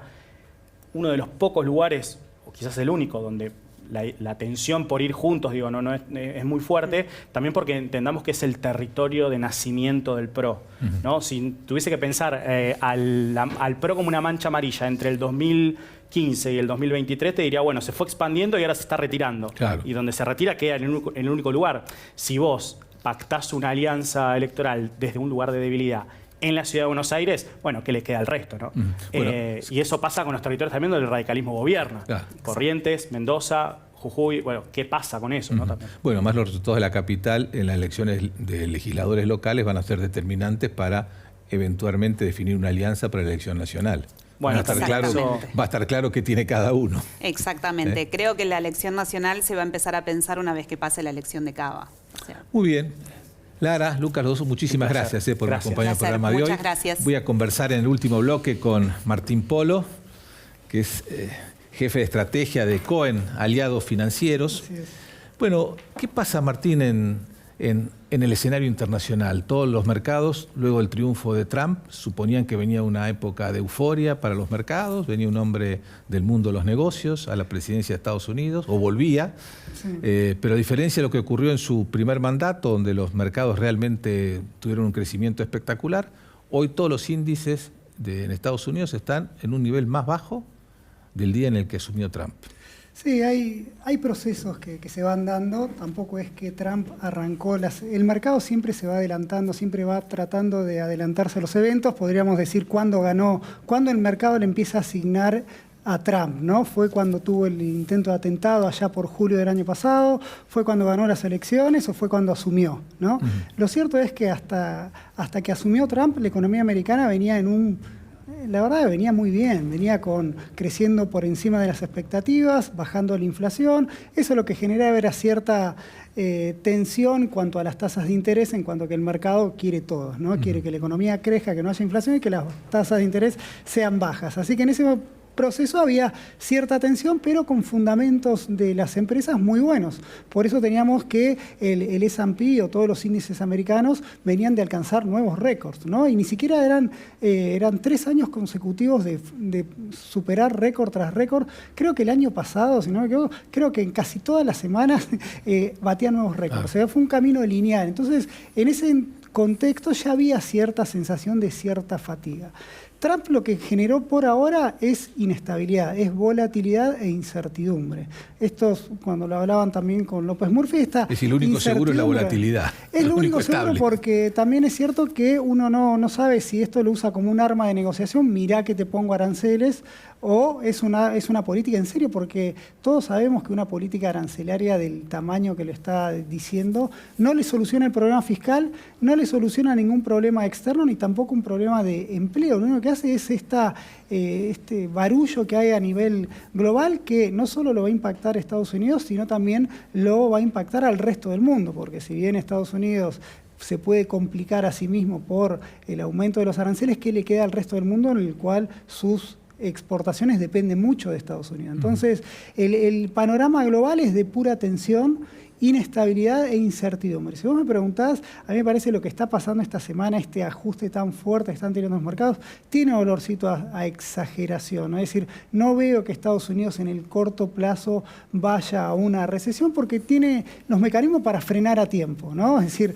uno de los pocos lugares, o quizás el único, donde la tensión por ir juntos, digo, no es muy fuerte, también porque entendamos que es el territorio de nacimiento del PRO, ¿no? Si tuviese que pensar al PRO como una mancha amarilla entre el 2015 y el 2023, te diría, bueno, se fue expandiendo y ahora se está retirando. Claro. Y donde se retira queda en el único lugar. Si vos pactás una alianza electoral desde un lugar de debilidad en la ciudad de Buenos Aires, bueno, ¿qué le queda al resto, no? Y eso pasa con los territorios también donde el radicalismo gobierna. Claro. Corrientes, Mendoza, Jujuy, bueno, ¿qué pasa con eso, no? También. Bueno, más los resultados de la capital en las elecciones de legisladores locales van a ser determinantes para eventualmente definir una alianza para la elección nacional. Bueno, va a estar claro qué tiene cada uno. Exactamente. Creo que la elección nacional se va a empezar a pensar una vez que pase la elección de Cava. O sea. Muy bien. Lara, Lucas, los dos, muchísimas gracias por acompañar el programa de hoy. Muchas gracias. Voy a conversar en el último bloque con Martín Polo, que es jefe de estrategia de Cohen, Aliados Financieros. Bueno, ¿qué pasa, Martín, en el escenario internacional? Todos los mercados, luego del triunfo de Trump, suponían que venía una época de euforia para los mercados, venía un hombre del mundo de los negocios a la presidencia de Estados Unidos, o volvía, pero a diferencia de lo que ocurrió en su primer mandato, donde los mercados realmente tuvieron un crecimiento espectacular, hoy todos los índices en Estados Unidos están en un nivel más bajo del día en el que asumió Trump. Sí, hay procesos que se van dando. Tampoco es que Trump arrancó el mercado siempre se va adelantando, siempre va tratando de adelantarse a los eventos. Podríamos decir cuándo el mercado le empieza a asignar a Trump, ¿no? Fue cuando tuvo el intento de atentado allá por julio del año pasado, fue cuando ganó las elecciones o fue cuando asumió, ¿no? Lo cierto es que hasta que asumió Trump, la economía americana venía la verdad venía muy bien, venía creciendo por encima de las expectativas, bajando la inflación. Eso lo que generaba era cierta tensión en cuanto a las tasas de interés, en cuanto a que el mercado quiere todo, ¿no? Quiere que la economía crezca, que no haya inflación y que las tasas de interés sean bajas. Así que en ese proceso había cierta tensión, pero con fundamentos de las empresas muy buenos. Por eso teníamos que el S&P o todos los índices americanos venían de alcanzar nuevos récords, ¿no? Y ni siquiera eran 3 años consecutivos de superar récord tras récord. Creo que el año pasado, si no me equivoco, creo que en casi todas las semanas batían nuevos récords. O sea, fue un camino lineal. Entonces, en ese contexto ya había cierta sensación de cierta fatiga. Trump lo que generó por ahora es inestabilidad, es volatilidad e incertidumbre. Esto, cuando lo hablaban también con López Murphy, está. Es decir, lo único seguro es la volatilidad. Es lo único seguro estable. porque también es cierto que uno no sabe si esto lo usa como un arma de negociación, mirá que te pongo aranceles, o es una política en serio, porque todos sabemos que una política arancelaria del tamaño que le está diciendo no le soluciona el problema fiscal, no le soluciona ningún problema externo, ni tampoco un problema de empleo. Lo único que hace es este barullo que hay a nivel global, que no solo lo va a impactar a Estados Unidos, sino también lo va a impactar al resto del mundo, porque si bien Estados Unidos se puede complicar a sí mismo por el aumento de los aranceles, ¿qué le queda al resto del mundo en el cual sus exportaciones dependen mucho de Estados Unidos? Entonces, el panorama global es de pura tensión, inestabilidad e incertidumbre. Si vos me preguntás, a mí me parece lo que está pasando esta semana, este ajuste tan fuerte que están teniendo los mercados, tiene olorcito a exageración, ¿no? Es decir, no veo que Estados Unidos en el corto plazo vaya a una recesión porque tiene los mecanismos para frenar a tiempo, ¿no? Es decir,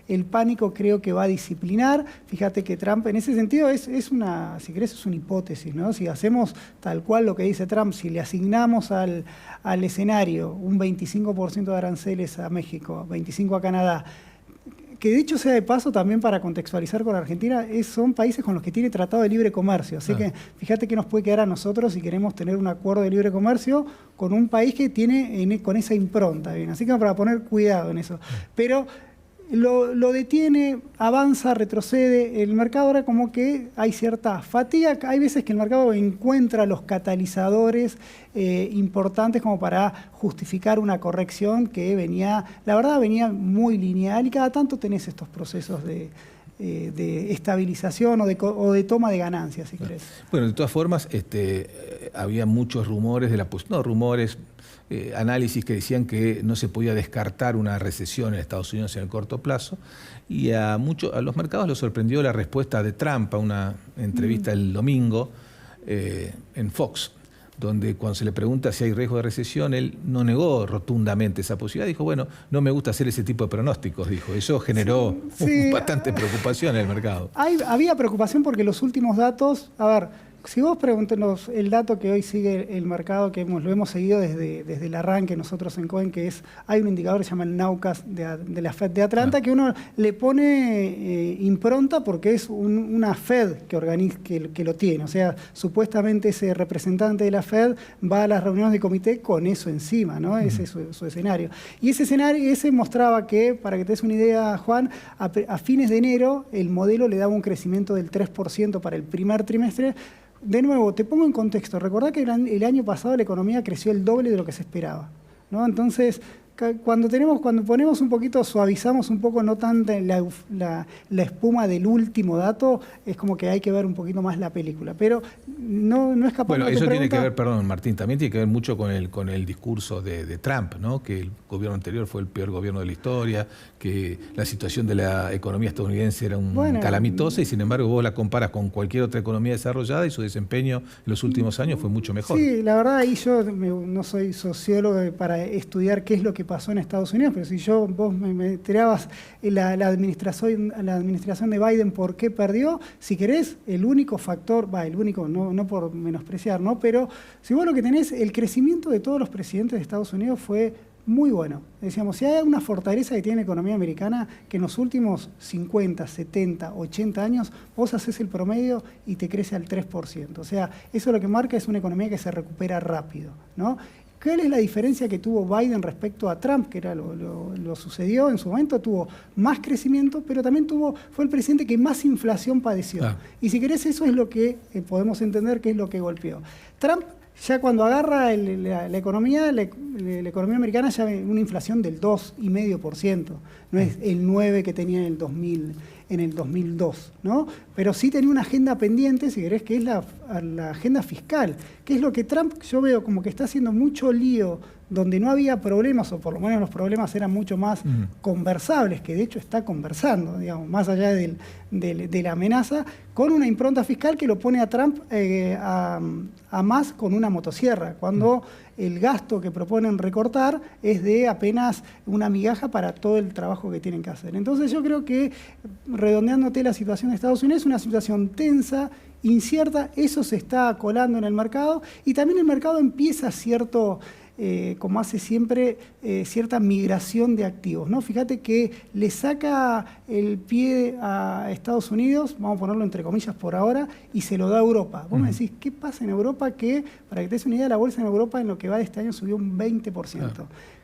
el pánico creo que va a disciplinar. Fíjate que Trump en ese sentido es una, si querés, es una hipótesis, ¿no? Si hacemos tal cual lo que dice Trump, si le asignamos al escenario un 25% de aranceles a México, 25% a Canadá, que dicho sea de paso también para contextualizar con Argentina, son países con los que tiene tratado de libre comercio. Así que fíjate qué nos puede quedar a nosotros si queremos tener un acuerdo de libre comercio con un país que tiene con esa impronta. Bien. Así que para poner cuidado en eso. Pero lo detiene, avanza, retrocede. El mercado ahora como que hay cierta fatiga. Hay veces que el mercado encuentra los catalizadores importantes como para justificar una corrección que venía muy lineal, y cada tanto tenés estos procesos de estabilización o de toma de ganancias, si querés. Bueno, de todas formas, había muchos rumores análisis que decían que no se podía descartar una recesión en Estados Unidos en el corto plazo, y a los mercados los sorprendió la respuesta de Trump a una entrevista el domingo en Fox, donde cuando se le pregunta si hay riesgo de recesión, él no negó rotundamente esa posibilidad. Dijo, bueno, no me gusta hacer ese tipo de pronósticos, dijo. Eso generó bastante preocupación en el mercado. Había preocupación porque los últimos datos, si vos preguntanos el dato que hoy sigue el mercado, que lo hemos seguido desde el arranque nosotros en Cohen, que hay un indicador que se llama el Nowcast de la Fed de Atlanta, que uno le pone impronta porque es una Fed que lo tiene. O sea, supuestamente ese representante de la Fed va a las reuniones de comité con eso encima, ¿no? Ese es su escenario. Y ese mostraba que, para que te des una idea, Juan, a fines de enero el modelo le daba un crecimiento del 3% para el primer trimestre. De nuevo, te pongo en contexto. Recordá que el año pasado la economía creció el doble de lo que se esperaba, ¿no? Entonces, cuando ponemos un poquito, suavizamos un poco, no tanto la espuma del último dato, es como que hay que ver un poquito más la película. Pero no escapando. Bueno, eso tiene que ver, perdón, Martín, también tiene que ver mucho con el discurso de Trump, ¿no? Que el gobierno anterior fue el peor gobierno de la historia, que la situación de la economía estadounidense era calamitosa, y sin embargo vos la comparas con cualquier otra economía desarrollada y su desempeño en los últimos años fue mucho mejor. Sí, la verdad, ahí yo no soy sociólogo para estudiar qué es lo que pasó en Estados Unidos, pero si vos me enterabas la administración de Biden por qué perdió, si querés, el único factor, el único, no por menospreciar, ¿no? Pero si vos lo que tenés, el crecimiento de todos los presidentes de Estados Unidos fue muy bueno. Decíamos, si hay una fortaleza que tiene la economía americana, que en los últimos 50, 70, 80 años, vos haces el promedio y te crece al 3%. O sea, eso lo que marca es una economía que se recupera rápido, ¿no? ¿Cuál es la diferencia que tuvo Biden respecto a Trump? Que era lo sucedió en su momento, tuvo más crecimiento, pero también fue el presidente que más inflación padeció. Y si querés, eso es lo que podemos entender que es lo que golpeó. Trump, ya cuando agarra la economía americana, ya ve una inflación del 2,5%, no es el 9% que tenía en en el 2002, ¿no? Pero sí tenía una agenda pendiente, si querés, que es la agenda fiscal, que es lo que Trump, yo veo como que está haciendo mucho lío donde no había problemas, o por lo menos los problemas eran mucho más conversables, que de hecho está conversando, digamos, más allá de la amenaza, con una impronta fiscal que lo pone a Trump a más con una motosierra, cuando el gasto que proponen recortar es de apenas una migaja para todo el trabajo que tienen que hacer. Entonces yo creo que, redondeándote la situación de Estados Unidos, es una situación tensa, incierta, eso se está colando en el mercado, y también el mercado empieza como hace siempre, cierta migración de activos, ¿no? Fíjate que le saca el pie a Estados Unidos, vamos a ponerlo entre comillas por ahora, y se lo da a Europa. Vos me decís, ¿qué pasa en Europa? Que, para que te des una idea, la bolsa en Europa en lo que va de este año subió un 20%.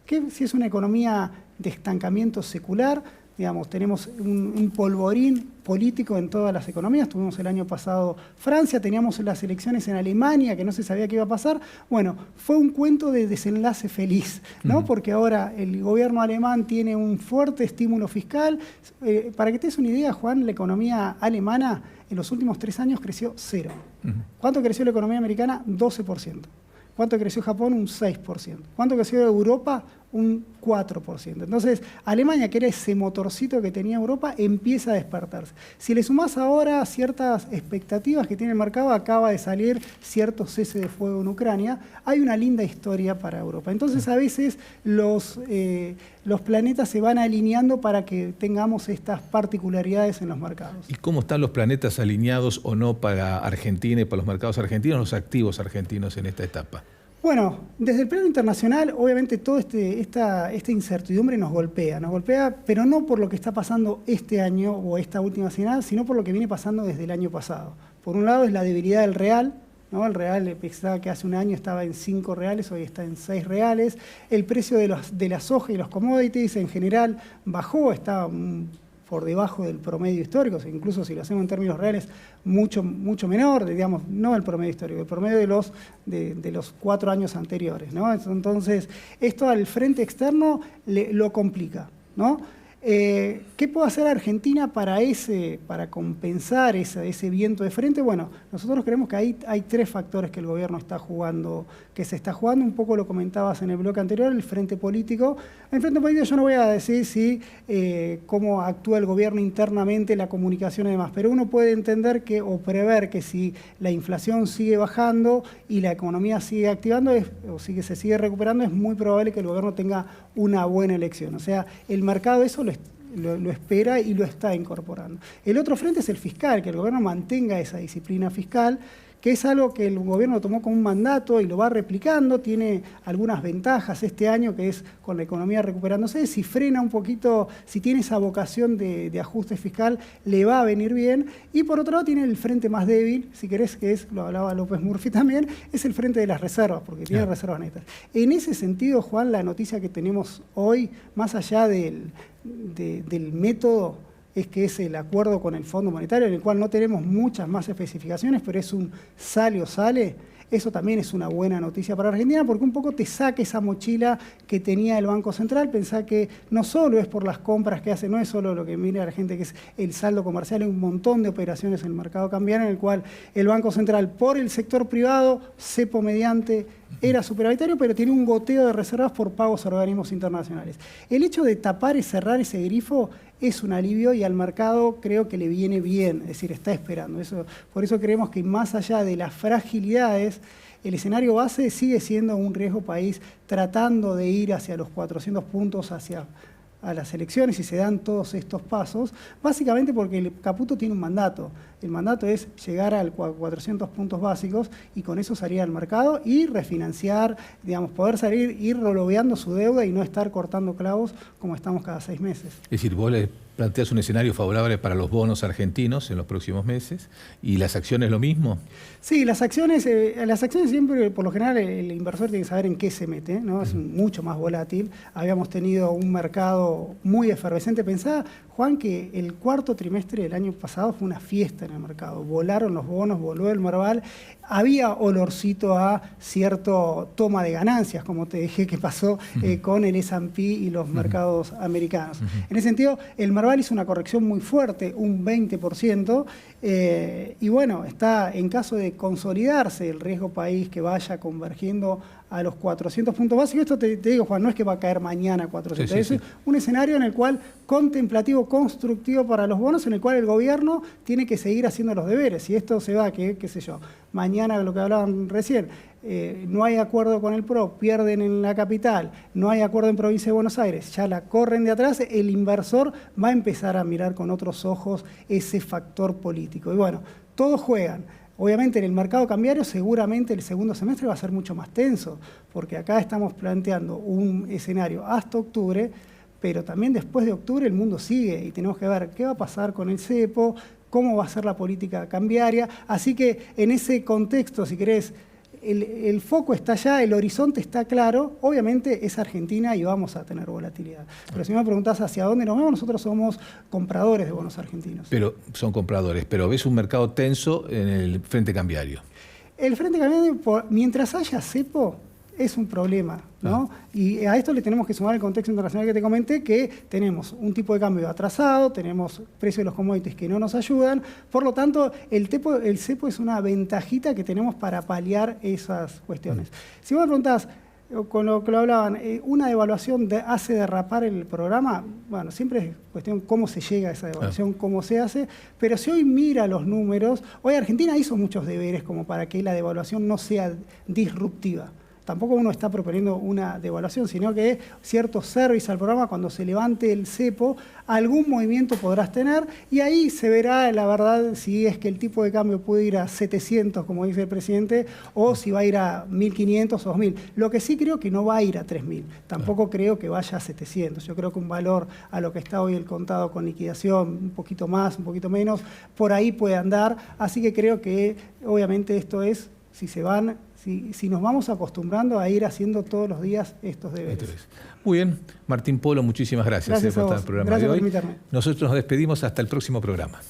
Que si es una economía de estancamiento secular, digamos, tenemos un polvorín político en todas las economías. Tuvimos el año pasado Francia, teníamos las elecciones en Alemania, que no se sabía qué iba a pasar. Bueno, fue un cuento de desenlace feliz, ¿no? Porque ahora el gobierno alemán tiene un fuerte estímulo fiscal. Para que te des una idea, Juan, la economía alemana en los últimos 3 años creció 0. ¿Cuánto creció la economía americana? 12%. ¿Cuánto creció Japón? Un 6%. ¿Cuánto creció Europa? Un 4%. Entonces, Alemania, que era ese motorcito que tenía Europa, empieza a despertarse. Si le sumás ahora ciertas expectativas que tiene el mercado, acaba de salir cierto cese de fuego en Ucrania, hay una linda historia para Europa. Entonces, a veces los planetas se van alineando para que tengamos estas particularidades en los mercados. ¿Y cómo están los planetas alineados o no para Argentina y para los mercados argentinos, los activos argentinos en esta etapa? Bueno, desde el plano internacional, obviamente toda esta incertidumbre nos golpea, pero no por lo que está pasando este año o esta última semana, sino por lo que viene pasando desde el año pasado. Por un lado es la debilidad del real, ¿no? El real, pensaba que hace un año estaba en 5 reales, hoy está en 6 reales. El precio de la soja y los commodities en general bajó, está por debajo del promedio histórico, incluso si lo hacemos en términos reales, mucho menor, digamos, no el promedio histórico, el promedio de los 4 años anteriores, ¿no? Entonces, esto al frente externo lo complica, ¿no? ¿Qué puede hacer Argentina para compensar ese viento de frente? Bueno, nosotros creemos que hay 3 factores que el gobierno está jugando, que se está jugando, un poco lo comentabas en el bloque anterior, el frente político. El frente político yo no voy a decir cómo actúa el gobierno internamente, la comunicación y demás, pero uno puede entender o prever que si la inflación sigue bajando y la economía sigue activando, se sigue recuperando, es muy probable que el gobierno tenga una buena elección. O sea, el mercado eso lo espera y lo está incorporando. El otro frente es el fiscal, que el gobierno mantenga esa disciplina fiscal, que es algo que el gobierno tomó como un mandato y lo va replicando, tiene algunas ventajas este año, que es con la economía recuperándose, si frena un poquito, si tiene esa vocación de ajuste fiscal, le va a venir bien, y por otro lado tiene el frente más débil, si querés, que es, lo hablaba López Murphy también, es el frente de las reservas, porque tiene reservas netas. En ese sentido, Juan, la noticia que tenemos hoy, más allá del método, es que es el acuerdo con el Fondo Monetario, en el cual no tenemos muchas más especificaciones, pero es un sale o sale. Eso también es una buena noticia para Argentina, porque un poco te saca esa mochila que tenía el Banco Central. Pensá que no solo es por las compras que hace, no es solo lo que mira la gente, que es el saldo comercial, hay un montón de operaciones en el mercado cambiario en el cual el Banco Central, por el sector privado, cepo mediante, era superavitario, pero tiene un goteo de reservas por pagos a organismos internacionales. El hecho de tapar y cerrar ese grifo es un alivio y al mercado creo que le viene bien, es decir, está esperando. Por eso creemos que más allá de las fragilidades, el escenario base sigue siendo un riesgo país tratando de ir hacia los 400 puntos, a las elecciones, y se dan todos estos pasos, básicamente porque el Caputo tiene un mandato. El mandato es llegar a 400 puntos básicos y con eso salir al mercado y refinanciar, digamos, poder ir roloveando su deuda y no estar cortando clavos como estamos cada 6 meses. Es decir, vos le planteas un escenario favorable para los bonos argentinos en los próximos meses, ¿y las acciones lo mismo? Sí, las acciones siempre, por lo general, el inversor tiene que saber en qué se mete, ¿no? Es mucho más volátil. Habíamos tenido un mercado muy efervescente. Pensá, Juan, que el 4º trimestre del año pasado fue una fiesta en el mercado. Volaron los bonos, voló el Merval. Había olorcito a cierto toma de ganancias, como te dije que pasó con el S&P y los mercados americanos. En ese sentido, el Merval Merval hizo una corrección muy fuerte, un 20%, y bueno, está en caso de consolidarse el riesgo país que vaya convergiendo a los 400 puntos básicos. Esto te digo, Juan, no es que va a caer mañana 400, es un escenario en el cual contemplativo, constructivo para los bonos, en el cual el gobierno tiene que seguir haciendo los deberes. Si esto se va, qué sé yo, mañana lo que hablaban recién, no hay acuerdo con el PRO, pierden en la capital, no hay acuerdo en provincia de Buenos Aires, ya la corren de atrás, el inversor va a empezar a mirar con otros ojos ese factor político. Y bueno, todos juegan. Obviamente en el mercado cambiario seguramente el segundo semestre va a ser mucho más tenso, porque acá estamos planteando un escenario hasta octubre, pero también después de octubre el mundo sigue y tenemos que ver qué va a pasar con el cepo, cómo va a ser la política cambiaria. Así que en ese contexto, si querés, el foco está allá, el horizonte está claro, obviamente es Argentina y vamos a tener volatilidad. Pero si me preguntás hacia dónde nos vemos, nosotros somos compradores de bonos argentinos. Pero son compradores, pero ves un mercado tenso en el frente cambiario. El frente cambiario, mientras haya cepo, es un problema, ¿no? Y a esto le tenemos que sumar el contexto internacional que te comenté, que tenemos un tipo de cambio atrasado, tenemos precios de los commodities que no nos ayudan, por lo tanto, el cepo es una ventajita que tenemos para paliar esas cuestiones. Si vos me preguntás, con lo que lo hablaban, ¿una devaluación hace derrapar el programa? Bueno, siempre es cuestión cómo se llega a esa devaluación, cómo se hace, pero si hoy mira los números, hoy Argentina hizo muchos deberes como para que la devaluación no sea disruptiva. Tampoco uno está proponiendo una devaluación, sino que cierto service al programa, cuando se levante el cepo, algún movimiento podrás tener y ahí se verá la verdad si es que el tipo de cambio puede ir a 700, como dice el presidente, o si va a ir a 1.500 o 2.000. Lo que sí creo que no va a ir a 3.000, tampoco creo que vaya a 700. Yo creo que un valor a lo que está hoy el contado con liquidación, un poquito más, un poquito menos, por ahí puede andar. Así que creo que obviamente esto es, si nos vamos acostumbrando a ir haciendo todos los días estos deberes. Muy bien, Martín Polo, muchísimas gracias por estar en el programa de hoy. Gracias por invitarme. Nosotros nos despedimos hasta el próximo programa.